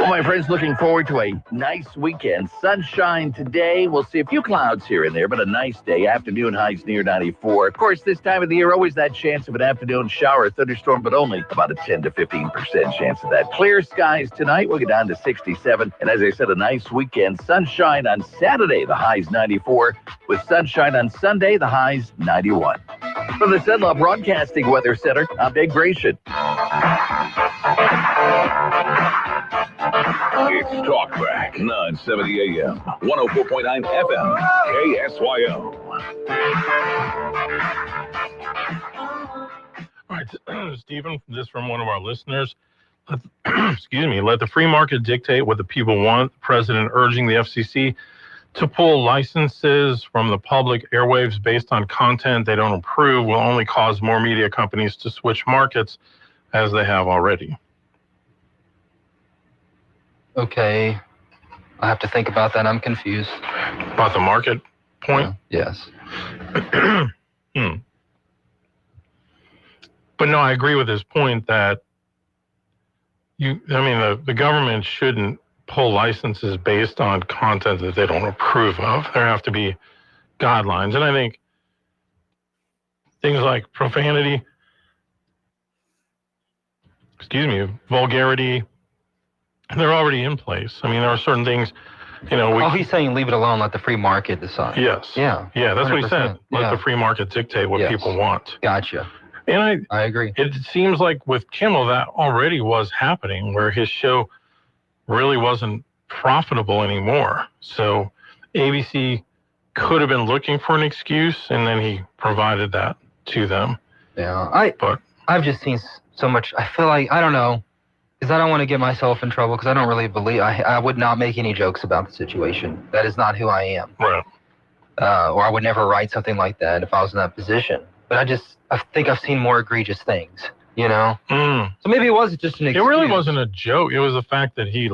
Well, my friends, looking forward to a nice weekend. Sunshine today. We'll see a few clouds here and there, but a nice day. Afternoon highs near 94. Of course, this time of the year, always that chance of an afternoon shower or thunderstorm, but only about a 10 to 15% chance of that. Clear skies tonight. We'll get down to 67. And as I said, a nice weekend. Sunshine on Saturday, the highs 94. With sunshine on Sunday, the highs 91. From the Cenla Broadcasting Weather Center, I'm Dave Gratian. It's Talkback, 970 AM, 104.9 FM, KSYO. All right, Stephen, this from one of our listeners. Excuse me. Let the free market dictate what the people want. The president urging the FCC to pull licenses from the public airwaves based on content they don't approve will only cause more media companies to switch markets, as they have already. Okay. I have to think about that. I'm confused. About the market point? Yes. But no, I agree with his point that the government shouldn't pull licenses based on content that they don't approve of. There have to be guidelines. And I think things like profanity, vulgarity, they're already in place. I mean, there are certain things, he's saying leave it alone, let the free market decide. Yes. Yeah. Yeah, that's 100%. What he said. Let the Yeah. free market dictate what people want. Gotcha. And I agree. It seems like with Kimmel, that already was happening, where his show really wasn't profitable anymore. So ABC could have been looking for an excuse, and then he provided that to them. Yeah. I've just seen so much. I feel like, I don't know, because I don't want to get myself in trouble, because I don't really believe, I would not make any jokes about the situation. That is not who I am. Right. Or I would never write something like that if I was in that position. But I think I've seen more egregious things, So maybe it was just an excuse. It really wasn't a joke. It was the fact that he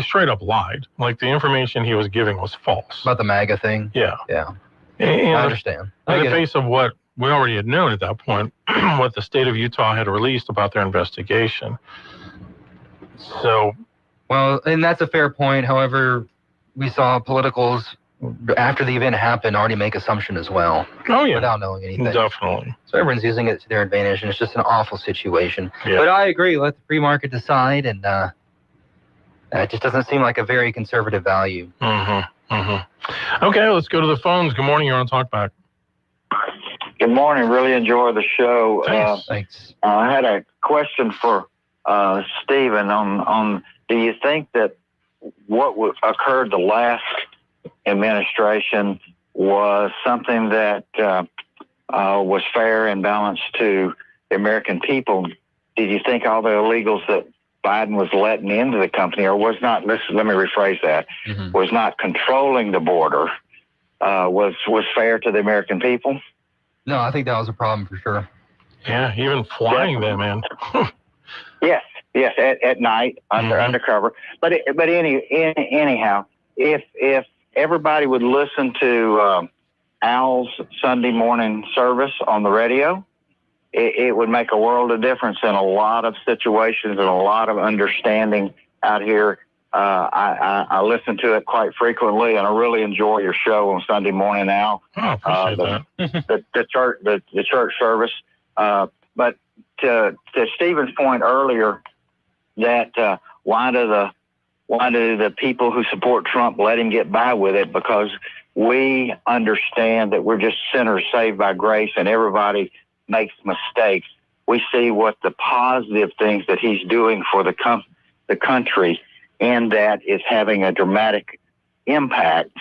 straight up lied. Like, the information he was giving was false. About the MAGA thing? Yeah. Yeah. And I understand. In the face of what we already had known at that point, what the state of Utah had released about their investigation. So. Well, and that's a fair point. However, we saw politicals, after the event happened, already make assumption as well. Oh, yeah. Without knowing anything. Definitely. So everyone's using it to their advantage, and it's just an awful situation. Yeah. But I agree. Let the free market decide, and it just doesn't seem like a very conservative value. Okay, let's go to the phones. Good morning. You're on Talkback. Good morning. Really enjoy the show. Thanks. I had a question for Stephen on do you think that what occurred the last administration was something that was fair and balanced to the American people? Did you think all the illegals that Biden was letting into the company, or was not, let me rephrase that, was not controlling the border, was fair to the American people? No, I think that was a problem for sure. Yeah, even flying them in. Yes, at night undercover. But anyhow, if everybody would listen to Al's Sunday morning service on the radio, it would make a world of difference in a lot of situations and a lot of understanding out here. I listen to it quite frequently, and I really enjoy your show on Sunday morning, Al. Oh, appreciate that. the church service. But to Stephen's point earlier, that why do the people who support Trump let him get by with it? Because we understand that we're just sinners saved by grace, and everybody makes mistakes. We see what the positive things that he's doing for the country, and that is having a dramatic impact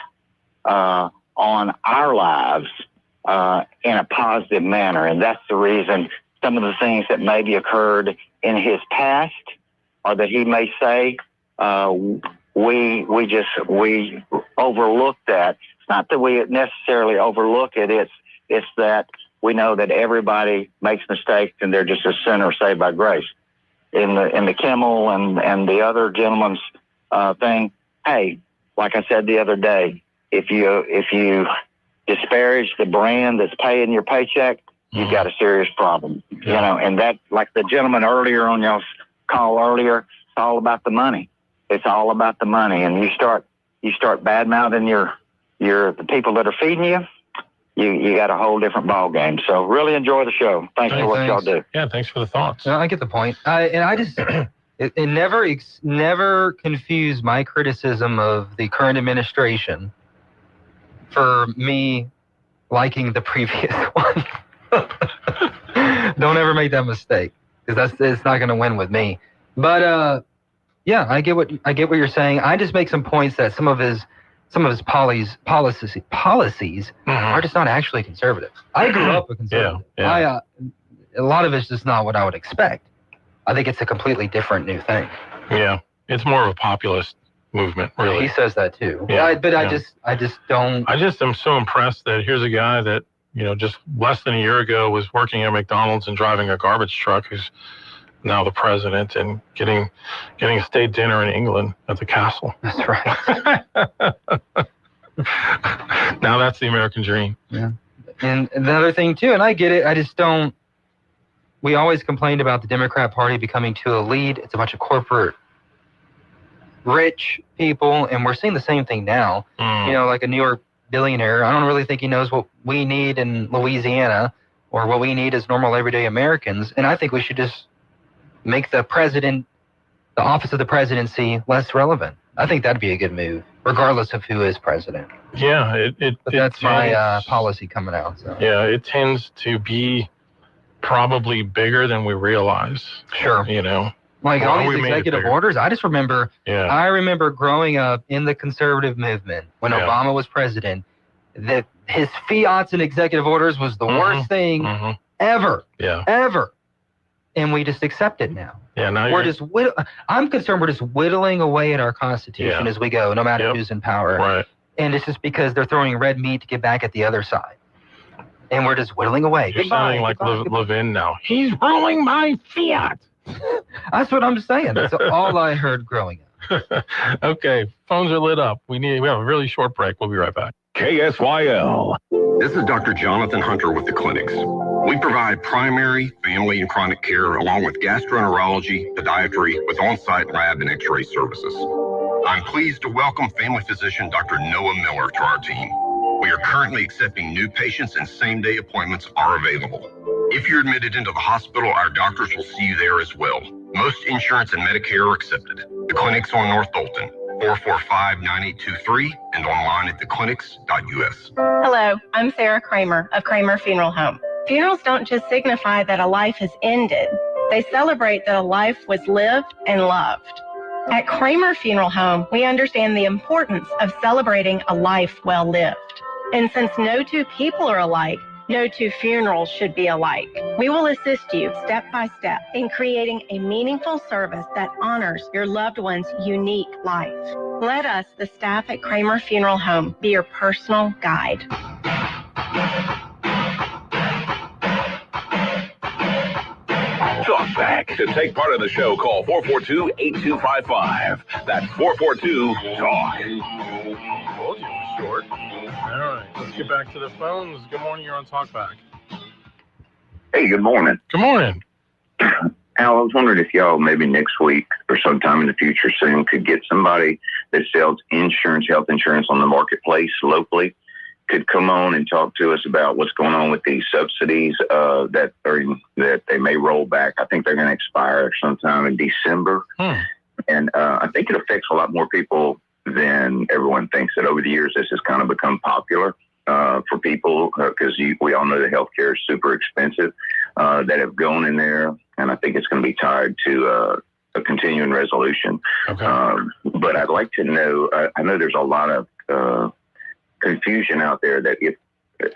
on our lives in a positive manner. And that's the reason some of the things that maybe occurred in his past, or that he may say, we overlook that. It's not that we necessarily overlook it. It's that we know that everybody makes mistakes, and they're just a sinner saved by grace. In the Kimmel and the other gentleman's thing, hey, like I said the other day, if you disparage the brand that's paying your paycheck, you've got a serious problem. Yeah. You know, and that, like the gentleman earlier on y'all's call earlier, it's all about the money. It's all about the money, and you start bad mouthing the people that are feeding you. You got a whole different ball game. So really enjoy the show. Thanks for what y'all do. Yeah, thanks for the thoughts. No, I get the point. I just it never confused my criticism of the current administration for me liking the previous one. Don't ever make that mistake, because it's not going to win with me. But yeah, I get what you're saying. I just make some points that some of his policies are just not actually conservative. I grew up a conservative. Yeah. A lot of it's just not what I would expect. I think it's a completely different new thing. Yeah, it's more of a populist movement, really. He says that too. Yeah, I just don't. I just am so impressed that here's a guy that, you know, just less than a year ago was working at McDonald's and driving a garbage truck, who's now the president and getting a state dinner in England at the castle. That's right. Now that's the American dream. Yeah. And another thing too, and I get it, I just don't. We always complained about the Democrat Party becoming too elite. It's a bunch of corporate rich people, and we're seeing the same thing now. You know, like a New York billionaire. I don't really think he knows what we need in Louisiana, or what we need as normal everyday Americans. And I think we should just make the office of the presidency less relevant. I think that'd be a good move, regardless of who is president. Yeah, that's my policy coming out. So. Yeah, it tends to be probably bigger than we realize. Sure. You know, like all these executive orders. I just remember. Yeah. I remember growing up in the conservative movement when Obama was president. That his fiats and executive orders was the worst thing ever. Yeah. Ever. And we just accept it now. Yeah, now I'm concerned we're just whittling away at our Constitution as we go, no matter who's in power. Right. And it's just because they're throwing red meat to get back at the other side. And we're just whittling away. You're sounding like Levin now. He's ruling my fiat. That's what I'm saying. That's all I heard growing up. Okay, phones are lit up. We have a really short break. We'll be right back. KSYL. This is Dr. Jonathan Hunter with the clinics. We provide primary, family, and chronic care along with gastroenterology, podiatry, with on-site lab and x-ray services. I'm pleased to welcome family physician Dr. Noah Miller to our team. We are currently accepting new patients, and same-day appointments are available. If you're admitted into the hospital, our doctors will see you there as well. Most insurance and Medicare are accepted. The clinic's on North Dalton, 445-9823, and online at theclinics.us. Hello, I'm Sarah Kramer of Kramer Funeral Home. Funerals don't just signify that a life has ended. They celebrate that a life was lived and loved. At Kramer Funeral Home, we understand the importance of celebrating a life well lived. And since no two people are alike, no two funerals should be alike. We will assist you step by step in creating a meaningful service that honors your loved one's unique life. Let us, the staff at Kramer Funeral Home, be your personal guide. Talk back. To take part in the show, call 442-8255. That's 442-TALK. Told you it was short. All right, let's get back to the phones. Good morning, you're on Talkback. Hey, good morning. Good morning. Al, I was wondering if y'all maybe next week or sometime in the future soon could get somebody that sells insurance, health insurance on the marketplace locally, could come on and talk to us about what's going on with these subsidies that they may roll back. I think they're going to expire sometime in December. And I think it affects a lot more people than everyone thinks. That over the years, this has kind of become popular for people because we all know that healthcare is super expensive that have gone in there. And I think it's going to be tied to a continuing resolution. Okay. But I'd like to know, I know there's a lot of confusion out there that if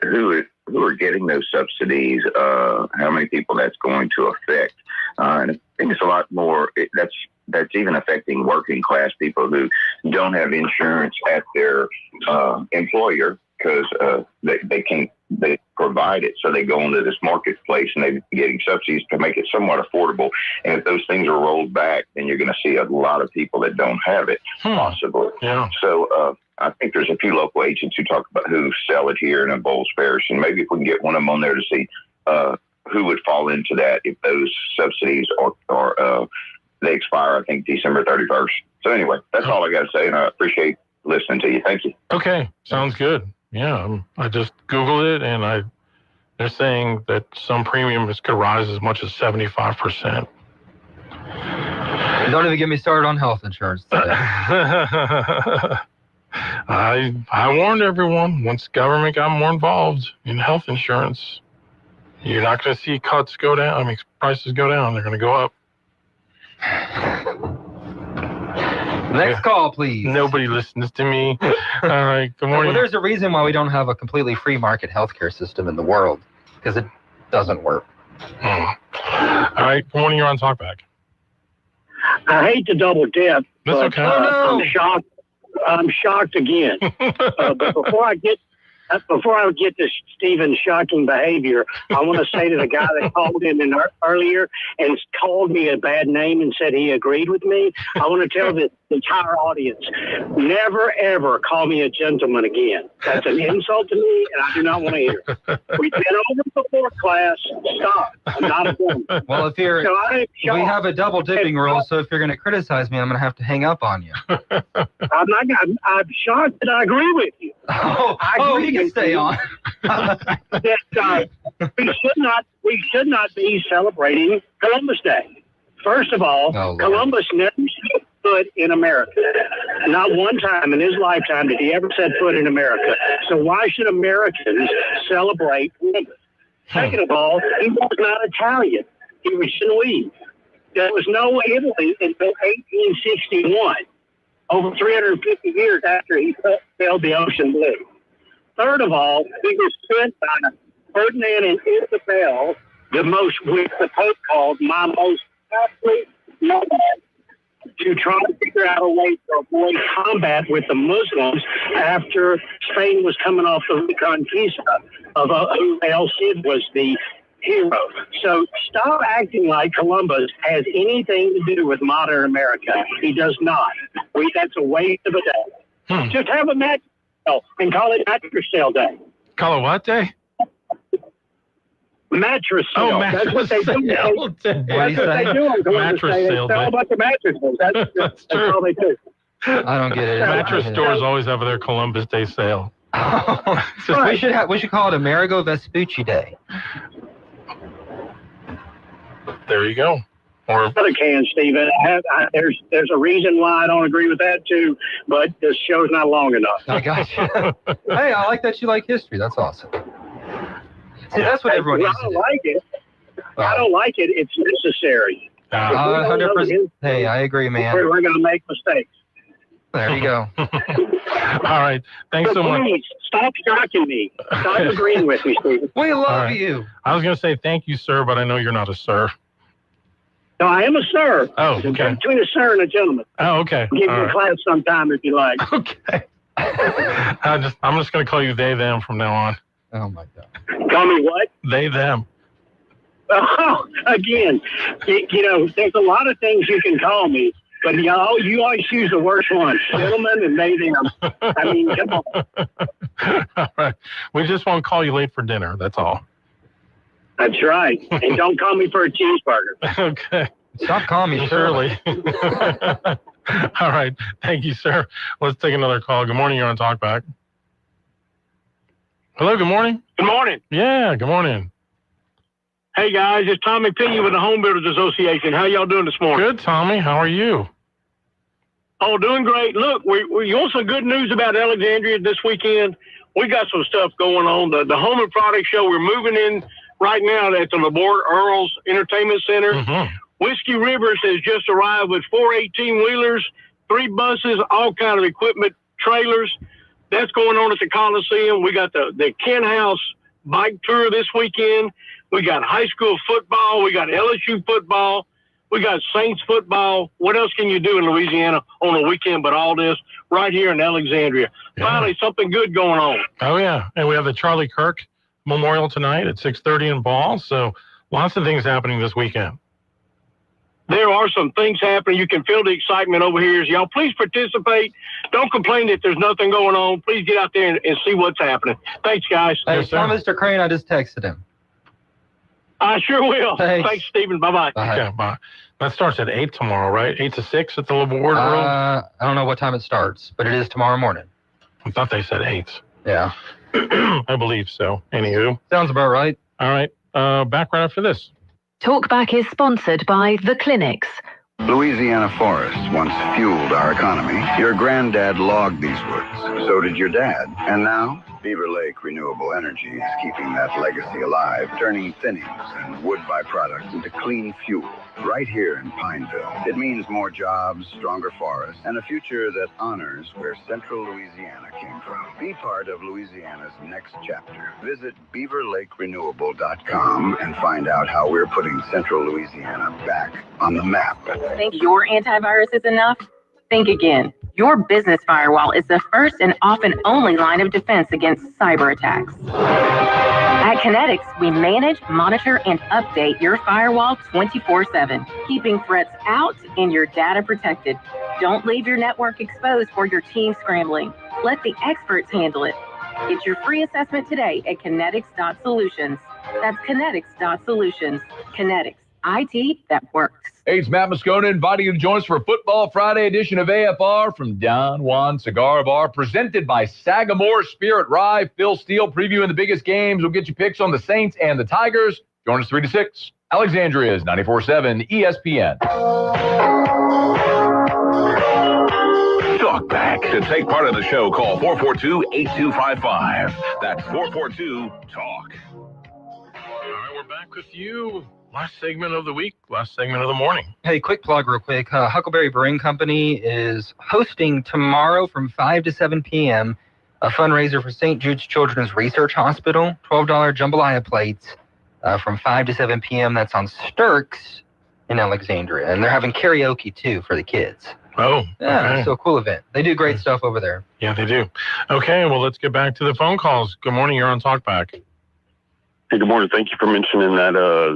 who are getting those subsidies, how many people that's going to affect. And I think it's a lot more, that's even affecting working class people who don't have insurance at their employer because they provide it. So they go into this marketplace and they're getting subsidies to make it somewhat affordable. And if those things are rolled back, then you're going to see a lot of people that don't have it possibly. Yeah. So I think there's a few local agents who talk about who sell it here in Bowles Parish. And maybe if we can get one of them on there to see who would fall into that if those subsidies are they expire, I think, December 31st. So anyway, that's all I got to say, and I appreciate listening to you. Thank you. Okay, sounds good. Yeah, I just Googled it, and they're saying that some premiums could rise as much as 75%. Don't even get me started on health insurance today. I warned everyone, once government got more involved in health insurance, you're not going to see cuts go down. Prices go down. They're going to go up. Next call, please. Nobody listens to me. All right, good morning. Well, there's a reason why we don't have a completely free market healthcare system in the world, because it doesn't work. All right, good morning. You're on Talkback. I hate to double dip, That's but okay. I'm shocked. I'm shocked again. But before I get to Stephen's shocking behavior, I want to say to the guy that called in earlier and called me a bad name and said he agreed with me, I want to tell the entire audience, never, ever call me a gentleman again. That's an insult to me, and I do not want to hear it. We've been over before, class. Stop. I'm not a woman. Well, if you're, we have a double dipping rule, so if you're going to criticize me, I'm going to have to hang up on you. I'm shocked that I agree with you. You can stay on. That we should not be celebrating Columbus Day. First of all, Columbus never set foot in America. Not one time in his lifetime did he ever set foot in America. So why should Americans celebrate Columbus? Second of all, he was not Italian. He was Genoese. There was no Italy until 1861, over 350 years after he sailed the ocean blue. Third of all, he was sent by Ferdinand and Isabel, which the Pope called my most Catholic moment, to try to figure out a way to avoid combat with the Muslims after Spain was coming off the Reconquista of who El Cid was the hero. So stop acting like Columbus has anything to do with modern America. He does not. That's a waste of a day. Just have a mattress sale and call it mattress sale day. Call it what day? Mattress sale. Oh, mattress That's what they do. sale day. That's what they do on Columbus Mattress Day. sale They sell day. a bunch of mattresses. That's all they do. I don't get it. Mattress stores always have their Columbus Day sale. We should call it Amerigo Vespucci Day. There you go. Or other can, Stephen. There's a reason why I don't agree with that too, but this show's not long enough. I got you. Hey, I like that you like history. That's awesome. See, that's what everyone needs to do. I don't like it. It's necessary. 100%. Hey, I agree, man. We're going to make mistakes. There you go. All right. Thanks so much. Please, stop shocking me. Stop agreeing with me, Stephen. We love All right. you. I was going to say thank you, sir, but I know you're not a sir. No, I am a sir. Oh, okay. Between a sir and a gentleman. Oh, okay. I'll give All you a right. class sometime if you like. Okay. I'm just going to call you they, them from now on. Oh, my God. Call me what? They, them. Again, there's a lot of things you can call me, but you always use the worst one. Gentlemen and they them. I mean, come on. All right. We just won't call you late for dinner. That's all. That's right. And don't call me for a cheeseburger. Okay. Stop calling me Shirley. All right. Thank you, sir. Let's take another call. Good morning. You're on Talkback. Hello. Good morning. Good morning. Yeah. Good morning. Hey, guys. It's Tommy Pena with the Home Builders Association. How y'all doing this morning? Good, Tommy. How are you? Oh, doing great. Look, we want some good news about Alexandria this weekend. We got some stuff going on. The Home and Product Show, we're moving in right now at the Laborde Earls Entertainment Center. Mm-hmm. Whiskey Rivers has just arrived with 4 18-wheelers, 3 buses, all kind of equipment, trailers. That's going on at the Coliseum. We got the Ken House bike tour this weekend. We got high school football. We got LSU football. We got Saints football. What else can you do in Louisiana on a weekend but all this right here in Alexandria? Yeah. Finally, something good going on. Oh, yeah. And we have the Charlie Kirk Memorial tonight at 6:30 in Ball. So lots of things happening this weekend. There are some things happening. You can feel the excitement over here. Y'all, please participate. Don't complain that there's nothing going on. Please get out there and see what's happening. Thanks, guys. Hey, tell Mr. Crane I just texted him. I sure will. Thanks Stephen. Bye-bye. Okay, bye. That starts at 8 tomorrow, right? 8 to 6 at the Laborde Room? I don't know what time it starts, but it is tomorrow morning. I thought they said 8. Yeah. I believe so. Anywho. Sounds about right. All right. Back right after this. Talkback is sponsored by The Clinics. Louisiana forests once fueled our economy. Your granddad logged these woods. So did your dad. And now, Beaver Lake Renewable Energy is keeping that legacy alive, turning thinnings and wood byproducts into clean fuel right here in Pineville. It means more jobs, stronger forests, and a future that honors where Central Louisiana came from. Be part of Louisiana's next chapter. Visit BeaverLakeRenewable.com and find out how we're putting Central Louisiana back on the map. Think your antivirus is enough? Think again. Your business firewall is the first and often only line of defense against cyber attacks. At Kinetics, we manage, monitor, and update your firewall 24/7, keeping threats out and your data protected. Don't leave your network exposed for your team scrambling. Let the experts handle it. Get your free assessment today at kinetics.solutions. That's kinetics.solutions. Kinetics, IT that works. Hey, it's Matt Moscona inviting you to join us for a Football Friday edition of AFR from Don Juan Cigar Bar, presented by Sagamore Spirit Rye. Phil Steele previewing the biggest games. We'll get you picks on the Saints and the Tigers. Join us 3 to 6. Alexandria's 94.7 ESPN. Talk back. To take part of the show, call 442-8255. That's 442-TALK. All right, we're back with you. Last segment of the week, last segment of the morning. Hey, quick plug real quick. Huckleberry Brewing Company is hosting tomorrow from 5 to 7 p.m. a fundraiser for St. Jude's Children's Research Hospital. $12 jambalaya plates from 5 to 7 p.m. That's on Sturks in Alexandria. And they're having karaoke, too, for the kids. Oh, yeah, okay. So cool event. They do great stuff over there. Yeah, they do. Okay, well, let's get back to the phone calls. Good morning. You're on Talkback. Hey, good morning. Thank you for mentioning that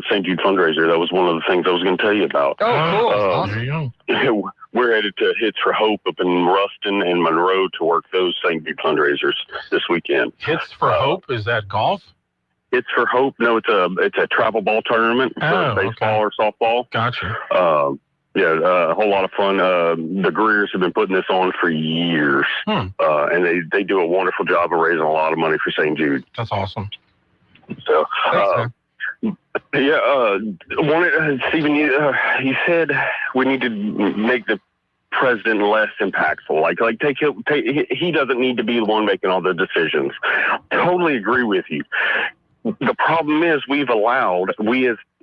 St. Jude fundraiser. That was one of the things I was going to tell you about. Oh, cool. Awesome. There you go. We're headed to Hits for Hope up in Ruston and Monroe to work those St. Jude fundraisers this weekend. Hits for Hope? Is that golf? Hits for Hope? No, it's a travel ball tournament for baseball or softball. Gotcha. Yeah, a whole lot of fun. The Greers have been putting this on for years, and they do a wonderful job of raising a lot of money for St. Jude. That's awesome. So, Stephen, you said we need to make the president less impactful. Like he doesn't need to be the one making all the decisions. Totally agree with you. The problem is we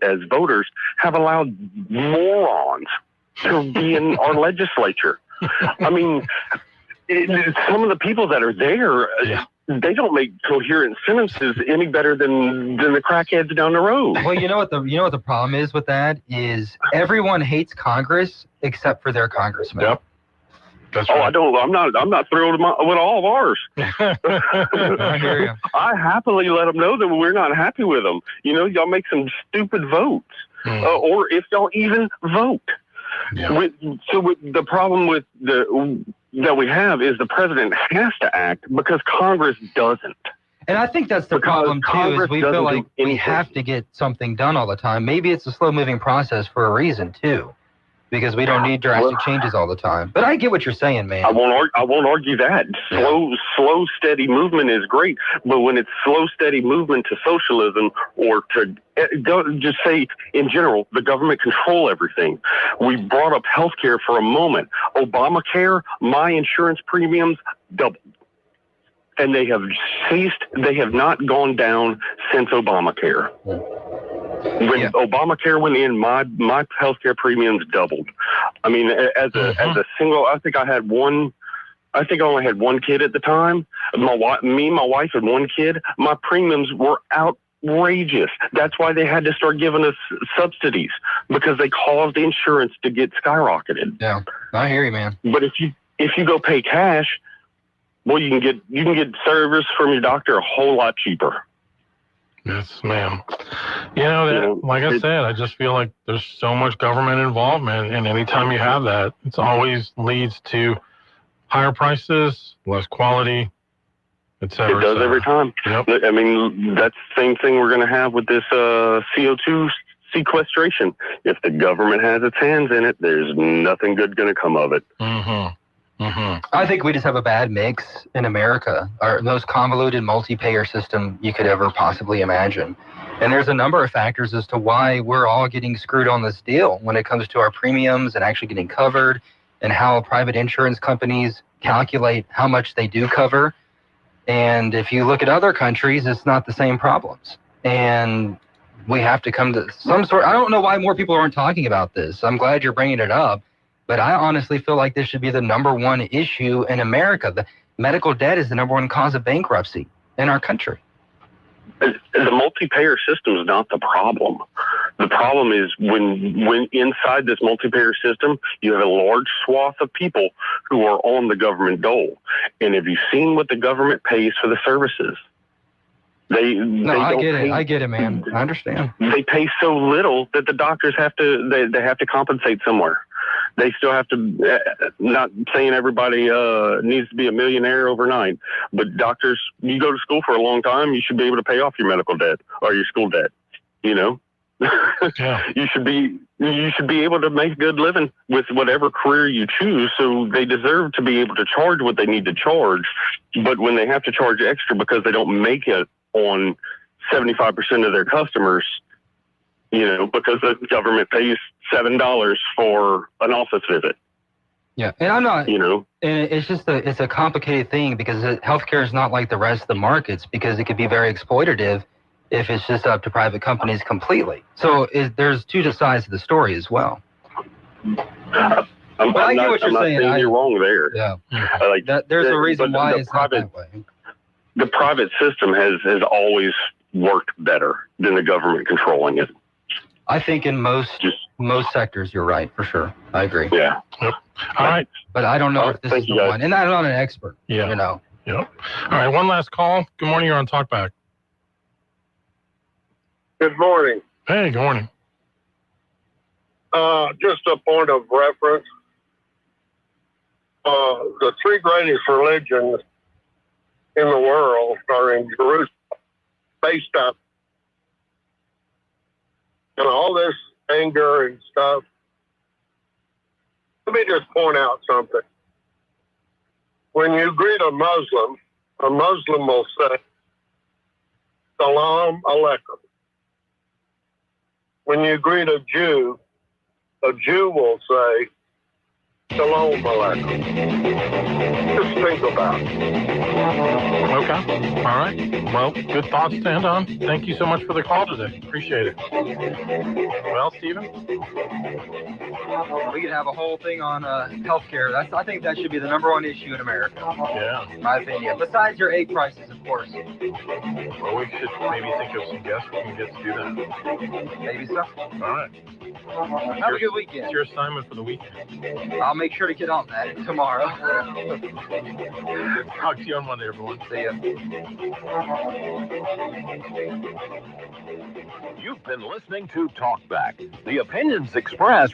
as voters have allowed morons to be in our legislature. I mean, some of the people that are there, they don't make coherent sentences any better than the crackheads down the road. Well, you know what the problem is with that is everyone hates Congress except for their congressman. Yep. That's right. I'm not thrilled with all of ours. I hear you. I happily let them know that we're not happy with them. Y'all make some stupid votes, or if y'all even vote. Yeah. The problem with that we have is the president has to act because Congress doesn't. And I think that's the problem, too, is we feel like we have to get something done all the time. Maybe it's a slow-moving process for a reason, too, because we don't need drastic changes all the time. But I get what you're saying, man. I won't argue that. Slow, steady movement is great, but when it's slow, steady movement to socialism or to just say, in general, the government control everything. We brought up healthcare for a moment. Obamacare, my insurance premiums doubled. And they have not gone down since Obamacare. When Obamacare went in, my healthcare premiums doubled. I mean, as a single, I think I only had one kid at the time. My wife and one kid. My premiums were outrageous. That's why they had to start giving us subsidies, because they caused insurance to get skyrocketed. Yeah, I hear you, man. But if you go pay cash, well, you can get service from your doctor a whole lot cheaper. Yes, ma'am. Like I said, I just feel like there's so much government involvement, and anytime you have that, it always leads to higher prices, less quality, etc. It does every time. Yep. I mean, that's the same thing we're going to have with this CO2 sequestration. If the government has its hands in it, there's nothing good going to come of it. Mm-hmm. Mm-hmm. I think we just have a bad mix in America, our most convoluted multi-payer system you could ever possibly imagine. And there's a number of factors as to why we're all getting screwed on this deal when it comes to our premiums and actually getting covered, and how private insurance companies calculate how much they do cover. And if you look at other countries, it's not the same problems. And we have to come to some sort. I don't know why more people aren't talking about this. I'm glad you're bringing it up. But I honestly feel like this should be the number one issue in America. The medical debt is the number one cause of bankruptcy in our country. The multi-payer system is not the problem. The problem is when inside this multi-payer system, you have a large swath of people who are on the government dole. And have you seen what the government pays for the services? I get it, man. I understand. They pay so little that the doctors have to compensate somewhere. They still have to, not saying everybody needs to be a millionaire overnight, but doctors, you go to school for a long time, you should be able to pay off your medical debt or your school debt, Yeah. You should be able to make a good living with whatever career you choose, so they deserve to be able to charge what they need to charge. But when they have to charge extra because they don't make it on 75% of their customers, because the government pays $7 for an office visit. Yeah, and I'm not, and it's just it's a complicated thing, because healthcare is not like the rest of the markets, because it could be very exploitative if it's just up to private companies completely. So there's two sides to the story as well. I get what you're saying. You're wrong there. Yeah, there's a reason why it's not that way. The private system has always worked better than the government controlling it. I think in most sectors, you're right, for sure. I agree. Yeah. Yep. All right. But I don't know if this is the one. And I'm not an expert. Yeah. Yep. All right. One last call. Good morning. You're on Talkback. Good morning. Hey, good morning. Just a point of reference. The three greatest religions in the world are in Jerusalem, based up. And all this anger and stuff. Let me just point out something. When you greet a Muslim will say, Salam Alaikum. When you greet a Jew will say, Shalom Alaikum. Just think about it. Okay. All right. Well, good thoughts to end on. Thank you so much for the call today. Appreciate it. Well, Stephen? We could have a whole thing on healthcare. I think that should be the number one issue in America. Yeah. In my opinion. Besides your egg prices, of course. Well, we should maybe think of some guests we can get to do that. Maybe so. All right. Have a good weekend. It's your assignment for the weekend. I'll make sure to get on that tomorrow. Talk to you on Monday, everyone. See ya. You've been listening to Talkback. The opinions expressed